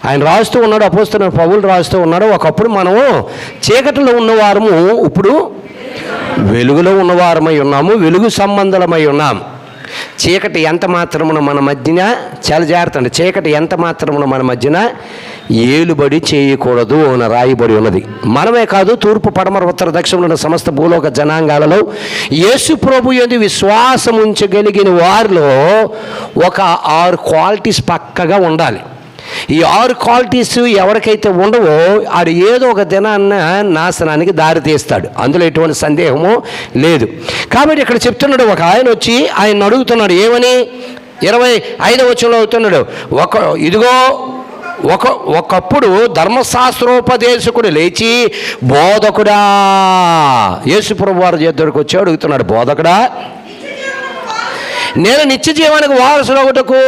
ఆయన రాస్తూ ఉన్నాడు, అపోస్తలుడైన పౌలు రాస్తూ ఉన్నాడు, ఒకప్పుడు మనము చీకటిలో ఉన్నవారము, ఇప్పుడు వెలుగులో ఉన్నవారమై ఉన్నాము, వెలుగు సంబంధులమై ఉన్నాం. చీకటి ఎంత మాత్రమున మన మధ్యన, చాలా జాగ్రత్త అండి, చీకటి ఎంత మాత్రమున మన మధ్యన ఏలుబడి చేయకూడదు అని రాయబడి ఉన్నది. మనమే కాదు, తూర్పు పడమర ఉత్తర దక్షిణంలో ఉన్న సమస్త భూలోక జనాంగాలలో యేసు ప్రభు యందు విశ్వాసం ఉంచగలిగిన వారిలో ఒక 6 క్వాలిటీస్ పక్కగా ఉండాలి. ఈ 6 క్వాలిటీస్ ఎవరికైతే ఉండవో ఆడు ఏదో ఒక దినాన్న నాశనానికి దారి తీస్తాడు, అందులో ఎటువంటి సందేహము లేదు. కాబట్టి ఇక్కడ చెప్తున్నాడు, ఒక ఆయన వచ్చి ఆయన అడుగుతున్నాడు, ఏమని? 25వ వచనంలో అవుతున్నాడు, ఇదిగో ఒకప్పుడు ధర్మశాస్త్రోపదేశకుడు లేచి, బోధకుడా, యేసుప్రభు వారి దగ్గరికి వచ్చి అడుగుతున్నాడు, బోధకుడా, నేను నిత్య జీవానికి వారసుడొకటకు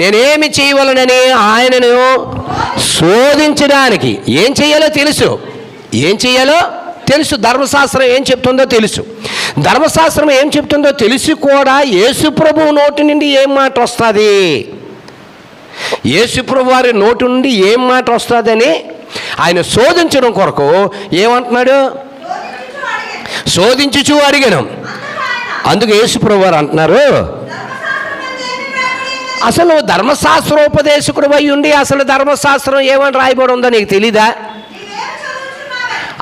నేనేమి చేయవలనని ఆయనను శోధించడానికి. ఏం చేయాలో తెలుసు, ఏం చేయాలో తెలుసు, ధర్మశాస్త్రం ఏం చెప్తుందో తెలుసు. ధర్మశాస్త్రం ఏం చెప్తుందో తెలిసి కూడా యేసు ప్రభువు నోటి నుండి ఏం మాట వస్తుంది, యేసు ప్రభు వారి నోటి నుండి ఏం మాట వస్తుందని ఆయన శోధించడం కొరకు ఏమంటున్నాడు? శోధించుచు అడిగాను. అందుకు యేసు ప్రభు వారు అంటున్నారు, అసలు నువ్వు ధర్మశాస్త్రోపదేశకుడు అయి ఉండి అసలు ధర్మశాస్త్రం ఏమని రాయబడి ఉందో నీకు తెలీదా?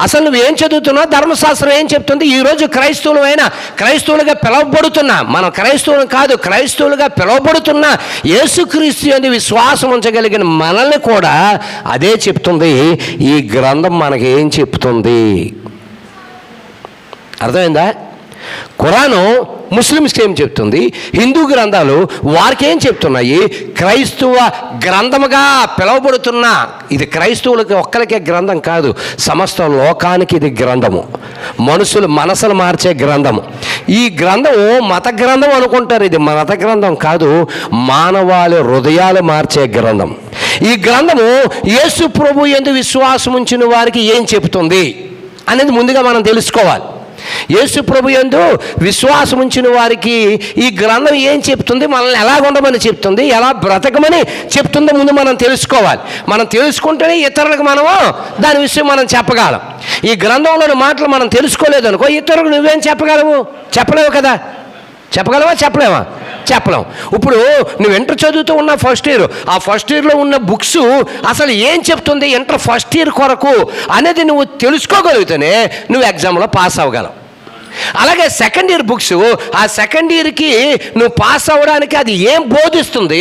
అసలు నువ్వేం చదువుతున్నావు? ధర్మశాస్త్రం ఏం చెప్తుంది? ఈరోజు క్రైస్తవులుగా పిలువబడుతున్నా, మనం క్రైస్తవులు కాదు, క్రైస్తవులుగా పిలువబడుతున్న యేసుక్రీస్తు అని విశ్వాసం ఉంచగలిగిన మనల్ని కూడా అదే చెప్తుంది. ఈ గ్రంథం మనకి ఏం చెప్తుంది? అర్థమైందా? ఖురాను ముస్లిమ్స్కి ఏం చెప్తుంది, హిందూ గ్రంథాలు వారికి ఏం చెప్తున్నాయి? క్రైస్తవ గ్రంథముగా పిలువబడుతున్న, ఇది క్రైస్తవులకి ఒక్కరికే గ్రంథం కాదు, సమస్త లోకానికి ఇది గ్రంథము, మనసులు మార్చే గ్రంథము. ఈ గ్రంథము మత గ్రంథం అనుకుంటారు, ఇది మత గ్రంథం కాదు, మానవాళి హృదయాలు మార్చే గ్రంథం. ఈ గ్రంథము యేసు ప్రభు యందు విశ్వాసం ఉంచిన వారికి ఏం చెబుతుంది అనేది ముందుగా మనం తెలుసుకోవాలి. యేసు ప్రభు యందు విశ్వాసం ఉంచిన వారికి ఈ గ్రంథం ఏం చెప్తుంది, మనల్ని ఎలా ఉండమని చెప్తుంది, ఎలా బ్రతకమని చెప్తుందో ముందు మనం తెలుసుకోవాలి. మనం తెలుసుకుంటేనే ఇతరులకు మనము దాని విషయం మనం చెప్పగలం. ఈ గ్రంథంలోని మాటలు మనం తెలుసుకోలేదు అనుకో, ఇతరులకు నువ్వేం చెప్పగలవు? చెప్పలేవు కదా. చెప్పగలవా? చెప్పలేవా? చెప్పలేం. ఇప్పుడు నువ్వు ఇంటర్ చదువుతూ ఉన్న ఫస్ట్ ఇయర్, ఆ ఫస్ట్ ఇయర్లో ఉన్న బుక్స్ అసలు ఏం చెప్తుంది ఇంటర్ ఫస్ట్ ఇయర్ కొరకు అనేది నువ్వు తెలుసుకోగలిగితేనే నువ్వు ఎగ్జామ్లో పాస్ అవ్వగలవు. అలాగే సెకండ్ ఇయర్ బుక్స్, ఆ సెకండ్ ఇయర్కి నువ్వు పాస్ అవ్వడానికి అది ఏం బోధిస్తుంది,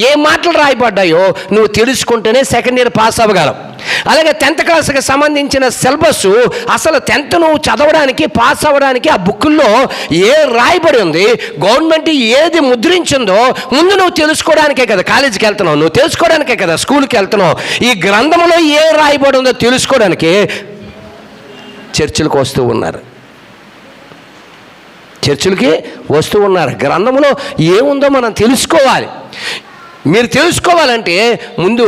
ఏ మాటలు రాయబడ్డాయో నువ్వు తెలుసుకుంటేనే సెకండ్ ఇయర్ పాస్ అవ్వగలవు. అలాగే 10th క్లాస్కి సంబంధించిన సిలబస్, అసలు 10th నువ్వు చదవడానికి పాస్ అవ్వడానికి ఆ బుక్కుల్లో ఏ రాయబడి ఉంది, గవర్నమెంట్ ఏది ముద్రించిందో ముందు నువ్వు తెలుసుకోవడానికే కదా కాలేజీకి వెళ్తున్నావు, నువ్వు తెలుసుకోవడానికే కదా స్కూల్కి వెళ్తున్నావు. ఈ గ్రంథంలో ఏ రాయబడి ఉందో తెలుసుకోవడానికి చర్చిలకు వస్తూ ఉన్నారు, చర్చిలకి వస్తూ ఉన్నారు. గ్రంథంలో ఏముందో మనం తెలుసుకోవాలి. మీరు తెలుసుకోవాలంటే ముందు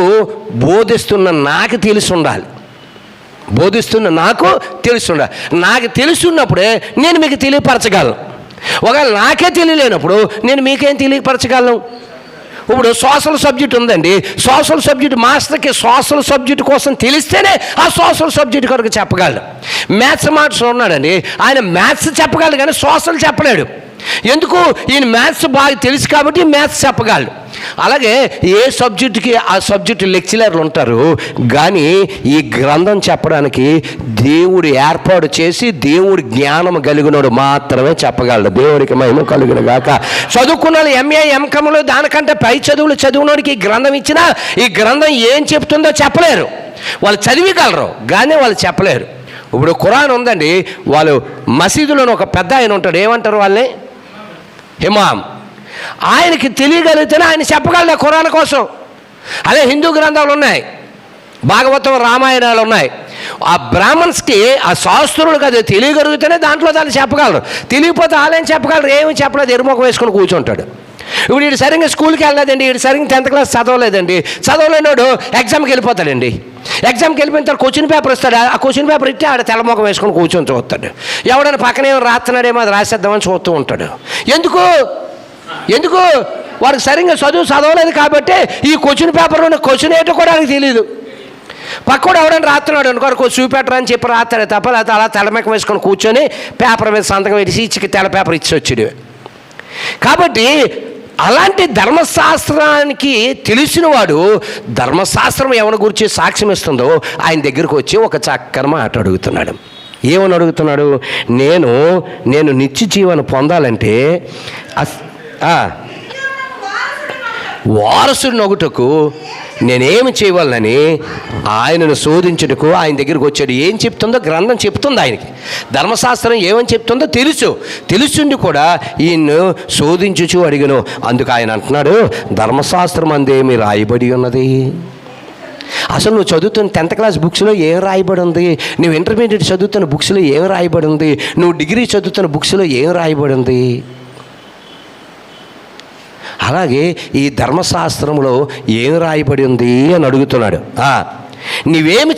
బోధిస్తున్న నాకు తెలిసి ఉండాలి, బోధిస్తున్న నాకు తెలిసి ఉండాలి. నాకు తెలిసి ఉన్నప్పుడే నేను మీకు తెలియపరచగలను. ఒకవేళ నాకే తెలియలేనప్పుడు నేను మీకేం తెలియపరచగలను? ఇప్పుడు సోషల్ సబ్జెక్ట్ ఉందండి, సోషల్ సబ్జెక్ట్ మాస్టర్కి సోషల్ సబ్జెక్ట్ కోసం తెలిస్తేనే ఆ సోషల్ సబ్జెక్ట్ కొరకు చెప్పగలడు. మ్యాథ్స్ మాస్టర్ ఉన్నాడండి, ఆయన మ్యాథ్స్ చెప్పగలడు కానీ సోషల్ చెప్పలేడు. ఎందుకు? ఈయన మ్యాథ్స్ బాగా తెలుసు కాబట్టి మ్యాథ్స్ చెప్పగలడు. అలాగే ఏ సబ్జెక్టుకి ఆ సబ్జెక్టు లెక్చరర్లు ఉంటారు, కానీ ఈ గ్రంథం చెప్పడానికి దేవుడు ఏర్పాటు చేసి దేవుడి జ్ఞానం కలిగినోడు మాత్రమే చెప్పగలడు. దేవుడికి మహిమ కలుగును గాక. చదువుకున్న MA MCOMలు దానికంటే పై చదువులు చదివినోడికి ఈ గ్రంథం ఇచ్చినా ఈ గ్రంథం ఏం చెప్తుందో చెప్పలేరు. వాళ్ళు చదివిగలరు కానీ వాళ్ళు చెప్పలేరు. ఇప్పుడు ఖురాన్ ఉందండి, వాళ్ళు మసీదులోని ఒక పెద్ద ఆయన ఉంటాడు, ఏమంటారు వాళ్ళని? ఇమాం. ఆయనకి తెలియగలిగితేనే ఆయన చెప్పగలడు ఖురాన్ కోసం. అదే హిందూ గ్రంథాలు ఉన్నాయి, భాగవతం రామాయణాలు ఉన్నాయి. ఆ బ్రాహ్మణ్స్కి ఆ శాస్త్రులకు అది తెలియగలిగితేనే దాంట్లో దాన్ని చెప్పగలరు. తెలియకపోతే వాళ్ళేం చెప్పగలరు? ఏమి చెప్పలేదు, ఎరుముఖం వేసుకొని కూర్చుంటాడు. ఇప్పుడు వీడు సరిగ్గా స్కూల్కి వెళ్ళలేదండి, వీడు సరిగ్గా 10th క్లాస్ చదవలేదండి, చదవలేనోడు ఎగ్జామ్కి వెళ్ళిపోతాడండి. ఎగ్జామ్కి వెళ్ళిపోయిన తర్వాత క్వశ్చన్ పేపర్ ఇస్తాడు, ఆ క్వశ్చన్ పేపర్ ఇట్టి ఆడ తెల్లముఖం వేసుకొని కూర్చొని చూస్తాడు. ఎవడైనా పక్కనే రాస్తున్నాడేమో అది రాసేద్దామని చూస్తూ ఉంటాడు. ఎందుకు వాడికి సరిగ్గా చదవలేదు కాబట్టి ఈ క్వశ్చన్ పేపర్లో క్వశ్చన్ ఏంటో కూడా ఆయనకు తెలియదు. పక్కడు ఎవడని రాస్తున్నాడు అనుకో చూపెట్టరా అని చెప్పి రాస్తాడు తప్ప, లేకపోతే అలా తెల్లమెక్క వేసుకొని కూర్చొని పేపర్ మీద సంతకం వేసి ఇచ్చికి తెల్ల పేపర్ ఇచ్చి వచ్చాడు. కాబట్టి అలాంటి ధర్మశాస్త్రానికి తెలిసిన వాడు ధర్మశాస్త్రం ఎవరి గురించి సాక్ష్యం ఇస్తుందో ఆయన దగ్గరకు వచ్చి ఒక చక్కని మాట అడుగుతున్నాడు. ఏమని అడుగుతున్నాడు? నేను నిత్య జీవాన్ని పొందాలంటే వారసుడిని ఒకటకు నేనేమి చేయవాలని ఆయనను శోధించుటకు ఆయన దగ్గరికి వచ్చాడు. ఏం చెప్తుందో గ్రంథం చెప్తుంది. ఆయనకి ధర్మశాస్త్రం ఏమని చెప్తుందో తెలుసుండి కూడా ఈయన్ను శోధించుచు అడిగను. అందుకు ఆయన అంటున్నాడు, ధర్మశాస్త్రం అందేమి రాయబడి ఉన్నది? అసలు నువ్వు చదువుతున్న 10th క్లాస్ బుక్స్లో ఏం రాయబడి ఉంది? నువ్వు ఇంటర్మీడియట్ చదువుతున్న బుక్స్లో ఏం రాయబడి ఉంది? నువ్వు డిగ్రీ చదువుతున్న బుక్స్లో ఏం రాయబడి ఉంది? అలాగే ఈ ధర్మశాస్త్రంలో ఏం రాయబడి ఉంది అని అడుగుతున్నాడు. నువ్వేమి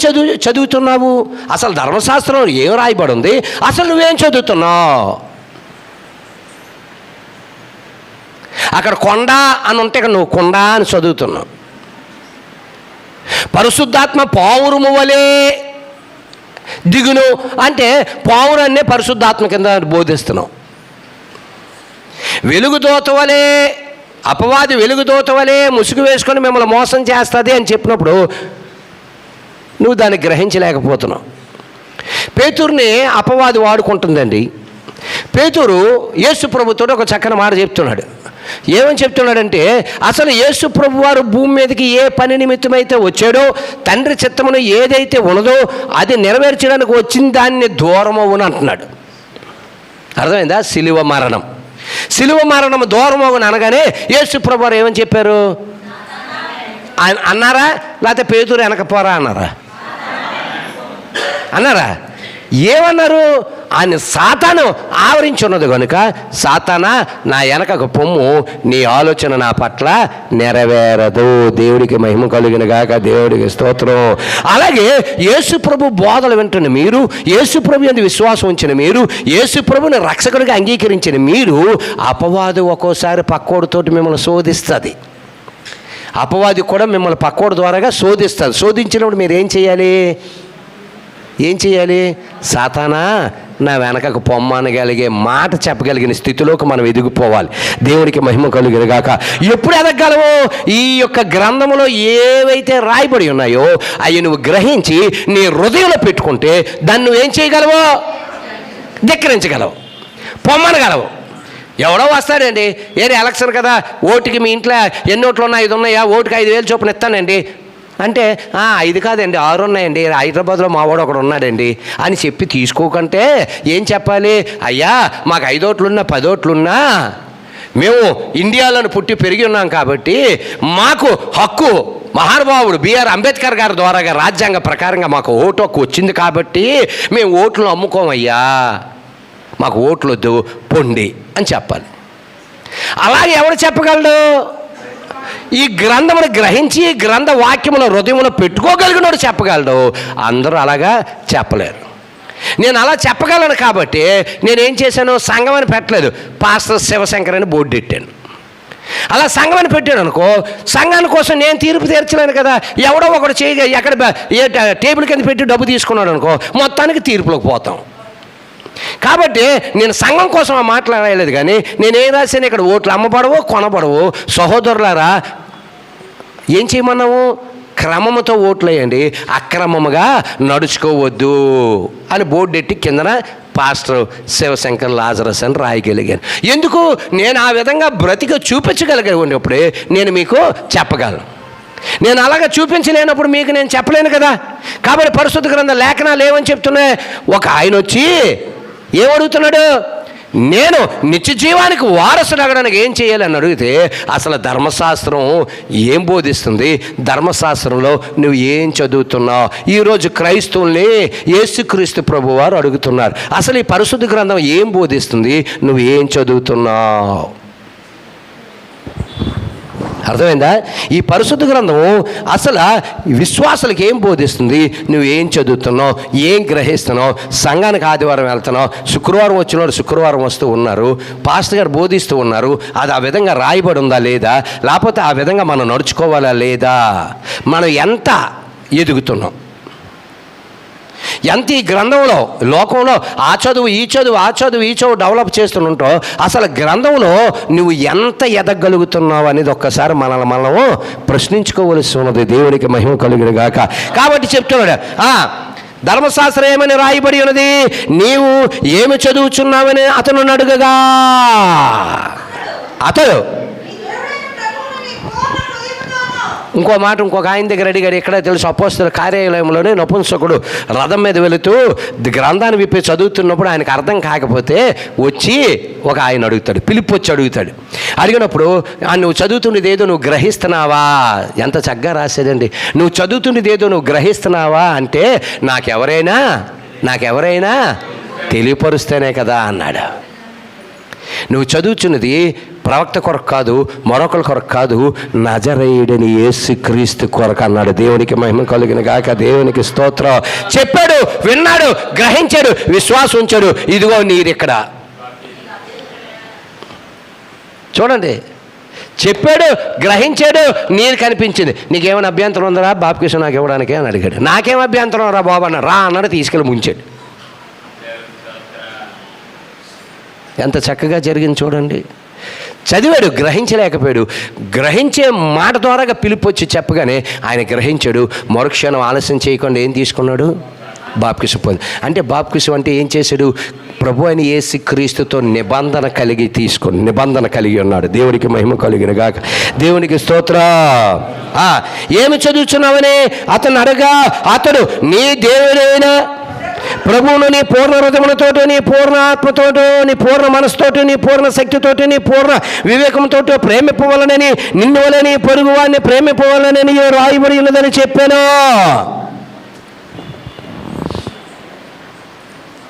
చదువుతున్నావు? అసలు ధర్మశాస్త్రంలో ఏం రాయబడి ఉంది? అసలు నువ్వేం చదువుతున్నావు? అక్కడ కొండ అని ఉంటే నువ్వు కొండ అని చదువుతున్నావు. పరిశుద్ధాత్మ పావురము వలె దిగును అంటే పావురాన్నే పరిశుద్ధాత్మ కింద బోధిస్తున్నావు. వెలుగుదోత వలె, అపవాది వెలుగుదోత వలె ముసుగు వేసుకొని మిమ్మల్ని మోసం చేస్తుంది అని చెప్పినప్పుడు నువ్వు దాన్ని గ్రహించలేకపోతున్నావు. పేతురుని అపవాది వాడుకుంటుందండి. పేతురు యేసు ప్రభుతో ఒక చక్కని మాట చెప్తున్నాడు. ఏమని చెప్తున్నాడంటే, అసలు యేసు ప్రభు వారు భూమి మీదకి ఏ పని నిమిత్తమైతే వచ్చాడో, తండ్రి చిత్తమును ఏదైతే ఉన్నదో అది నెరవేర్చడానికి వచ్చిన దాన్ని దూరమవును అంటున్నాడు. అర్థమైందా? సిలువ మరణం దూరమవును అనగానే యేసు ప్రభు వారు ఏమని చెప్పారు అన్నారా? లేకపోతే పేతురు వెనకపోరా అన్నారా? ఏమన్నారు? ఆయన సాతాను ఆవరించి ఉన్నది కనుక, సాతానా నా వెనకకు పొమ్ము, నీ ఆలోచన నా పట్ల నెరవేరదు. దేవుడికి మహిమ కలుగిన గాక, దేవుడికి స్తోత్రం. అలాగే యేసు ప్రభు బోధలు వింటున్న మీరు, యేసు ప్రభు యందు విశ్వాసం ఉంచిన మీరు, యేసు ప్రభుని రక్షకుడిగా అంగీకరించిన మీరు, అపవాది ఒక్కోసారి పక్కోడితోటి మిమ్మల్ని శోధిస్తుంది. అపవాది కూడా మిమ్మల్ని పక్కోడి ద్వారాగా శోధిస్తుంది. శోధించినప్పుడు మీరు ఏం చేయాలి? సాతానా నా వెనకకు పొమ్మనగలిగే మాట చెప్పగలిగిన స్థితిలోకి మనం ఎదిగిపోవాలి. దేవునికి మహిమ కలుగును గాక. ఎప్పుడు ఎదగలవు? ఈ యొక్క గ్రంథములో ఏవైతే రాయబడి ఉన్నాయో అవి నువ్వు గ్రహించి నీ హృదయంలో పెట్టుకుంటే దాన్ని నువ్వేం చేయగలవు? ధిక్కరించగలవు, పొమ్మనగలవు. ఎవడో వస్తాడండి, ఏది ఎలక్షన్ కదా, ఓటుకి మీ ఇంట్లో ఎన్ని ఓట్లు ఉన్నాయి? 5 ఉన్నాయా? ఓటుకి 5,000 చొప్పున ఇస్తానండి అంటే 5 కాదండి 6 ఉన్నాయండి, హైదరాబాద్లో మావాడు ఒకడు ఉన్నాడండి అని చెప్పి తీసుకోకంటే ఏం చెప్పాలి? అయ్యా మాకు 5 ఓట్లున్నా 10 ఓట్లున్నా మేము ఇండియాలో పుట్టి పెరిగి ఉన్నాం కాబట్టి మాకు హక్కు మహానుభావుడు బిఆర్ అంబేద్కర్ గారి ద్వారా రాజ్యాంగ ప్రకారంగా మాకు ఓటు హక్కు వచ్చింది కాబట్టి మేము ఓట్లను అమ్ముకోమయ్యా, మాకు ఓట్లు వద్దు పొండి అని చెప్పాలి. అలాగే ఎవడు చెప్పగలడు? ఈ గ్రంథమును గ్రహించి గ్రంథ వాక్యముల హృదయములో పెట్టుకోగలిగినోడు చెప్పగలడు. అందరూ అలాగా చెప్పలేరు. నేను అలా చెప్పగలను కాబట్టి నేనేం చేశాను? సంఘం అని పెట్టలేదు, పాస్టర్ శివశంకర్ అని బోర్డు పెట్టాను. అలా సంఘం అని పెట్టాను అనుకో, సంఘాని కోసం నేను తీర్పు తీర్చలేను కదా. ఎవడో ఒకడు ఎక్కడ టేబుల్ కింద పెట్టి డబ్బు తీసుకున్నాడు అనుకో, మొత్తానికి తీర్పులోకి పోతాం. కాబట్టి నేను సంఘం కోసం మాట్లాడలేదు, కానీ నేనేం రాశాను? ఇక్కడ ఓట్లు అమ్మబడవు, కొనబడవు. సహోదరులారా, ఏం చేయమన్నాము? క్రమముతో ఓట్లు వేయండి, అక్రమముగా నడుచుకోవద్దు అని బోర్డు ఎట్టి కిందన పాస్టర్ శివశంకర్ లాజరస్ అని రాయగలిగాను. ఎందుకు? నేను ఆ విధంగా బ్రతికి చూపించగలిగినప్పుడే నేను మీకు చెప్పగలను. నేను అలాగా చూపించలేనప్పుడు మీకు నేను చెప్పలేను కదా. కాబట్టి పరిశుద్ధ గ్రంథ లేఖనాలు ఏమని చెప్తున్నాయి? ఒక ఆయన వచ్చి ఏమడుగుతున్నాడు? నేను నిత్య జీవానికి వారసుడు అవ్వడానికి ఏం చేయాలని అడిగితే అసలు ధర్మశాస్త్రం ఏం బోధిస్తుంది? ధర్మశాస్త్రంలో నువ్వు ఏం చదువుతున్నావు? ఈరోజు క్రైస్తవుల్ని యేసుక్రీస్తు ప్రభు వారు అడుగుతున్నారు, అసలు ఈ పరిశుద్ధ గ్రంథం ఏం బోధిస్తుంది? నువ్వు ఏం చదువుతున్నావు? అర్థమైందా? ఈ పరిశుద్ధ గ్రంథం అసలు విశ్వాసులకు ఏం బోధిస్తుంది? నువ్వు ఏం చదువుతున్నావు, ఏం గ్రహిస్తున్నావు, సంఘానికి ఆదివారం వెళ్తున్నావు, శుక్రవారం వచ్చినవాడు శుక్రవారం వస్తూ ఉన్నారు, పాస్టర్ గారు బోధిస్తూ ఉన్నారు, అది ఆ విధంగా రాయబడి ఉందా లేదా, లేకపోతే ఆ విధంగా మనం నడుచుకోవాలా లేదా, మనం ఎంత ఎదుగుతున్నాం, ఎంత ఈ గ్రంథంలో లోకంలో ఆ చదువు ఈ చదువు డెవలప్ చేస్తుంటావు, అసలు గ్రంథంలో నువ్వు ఎంత ఎదగలుగుతున్నావు అనేది ఒక్కసారి మనము ప్రశ్నించుకోవలసి ఉన్నది. దేవునికి మహిమ కలుగును గాక. కాబట్టి చెప్తున్నాడు, ధర్మశాస్త్రం ఏమని రాయబడి ఉన్నది, నీవు ఏమి చదువుచున్నావని అతను అడుగగా అతడు ఇంకొక ఆయన దగ్గర అడిగాడు. ఎక్కడ తెలుసు? అపోస్తలుల కార్యాలయంలోనే నపుంసకుడు రథం మీద వెళుతూ గ్రంథాన్ని విప్పి చదువుతున్నప్పుడు ఆయనకు అర్థం కాకపోతే వచ్చి ఒక ఆయన అడుగుతాడు, పిలుపు వచ్చి అడుగుతాడు. అడిగినప్పుడు నువ్వు చదువుతున్నది ఏదో నువ్వు గ్రహిస్తున్నావా? ఎంత చక్కగా రాశాడండి. నువ్వు చదువుతున్నది ఏదో నువ్వు గ్రహిస్తున్నావా అంటే నాకెవరైనా తెలియపరుస్తేనే కదా అన్నాడు. నువ్వు చదువుతున్నది ప్రవక్త కొరకు కాదు, మరొకరి కొరకు కాదు, నజరేయుడని యేసుక్రీస్తు కొరకు అన్నాడు. దేవునికి మహిమ కలుగును గాక. దేవునికి స్తోత్రం. చెప్పాడు, విన్నాడు, గ్రహించాడు, విశ్వాసం ఉంచాడు. ఇదిగో నీరిక్కడ. చూడండి, చెప్పాడు, గ్రహించాడు, నీరు కనిపించింది. నీకేమైనా అభ్యంతరం ఉందరా బాప్కిషన్ నాకు ఇవ్వడానికి అని అడిగాడు. నాకేం అభ్యంతరం రా బాబు అన్న. రా అన్నాడు, తీసుకెళ్ళి ముంచాడు. ఎంత చక్కగా జరిగింది చూడండి. చదివాడు, గ్రహించలేకపోయాడు. గ్రహించే మాట ద్వారాగా పిలుపు వచ్చి చెప్పగానే ఆయన గ్రహించాడు. మరుక్షణం ఆలస్యం చేయకుండా ఏం తీసుకున్నాడు? బాప్తిసం పొంది. అంటే బాప్తిసం అంటే ఏం చేశాడు? ప్రభు అయిన యేసుక్రీస్తుతో నిబంధన కలిగి ఉన్నాడు. దేవునికి మహిమ కలిగిన గాక. దేవునికి స్తోత్రం. ఏమి చదువుతున్నావని అతను అడగా అతడు, నీ దేవుడైన ప్రభువును నీ పూర్ణ హృదయములతోటి, నీ పూర్ణ ఆత్మతోటి, నీ పూర్ణ మనసుతోటి, నీ పూర్ణ శక్తితోటి, నీ పూర్ణ వివేకంతో ప్రేమింపవలనని, నిన్ను వలని పొరుగు వారిని ప్రేమింపవలనని రాయబడి ఉన్నదని చెప్పాను.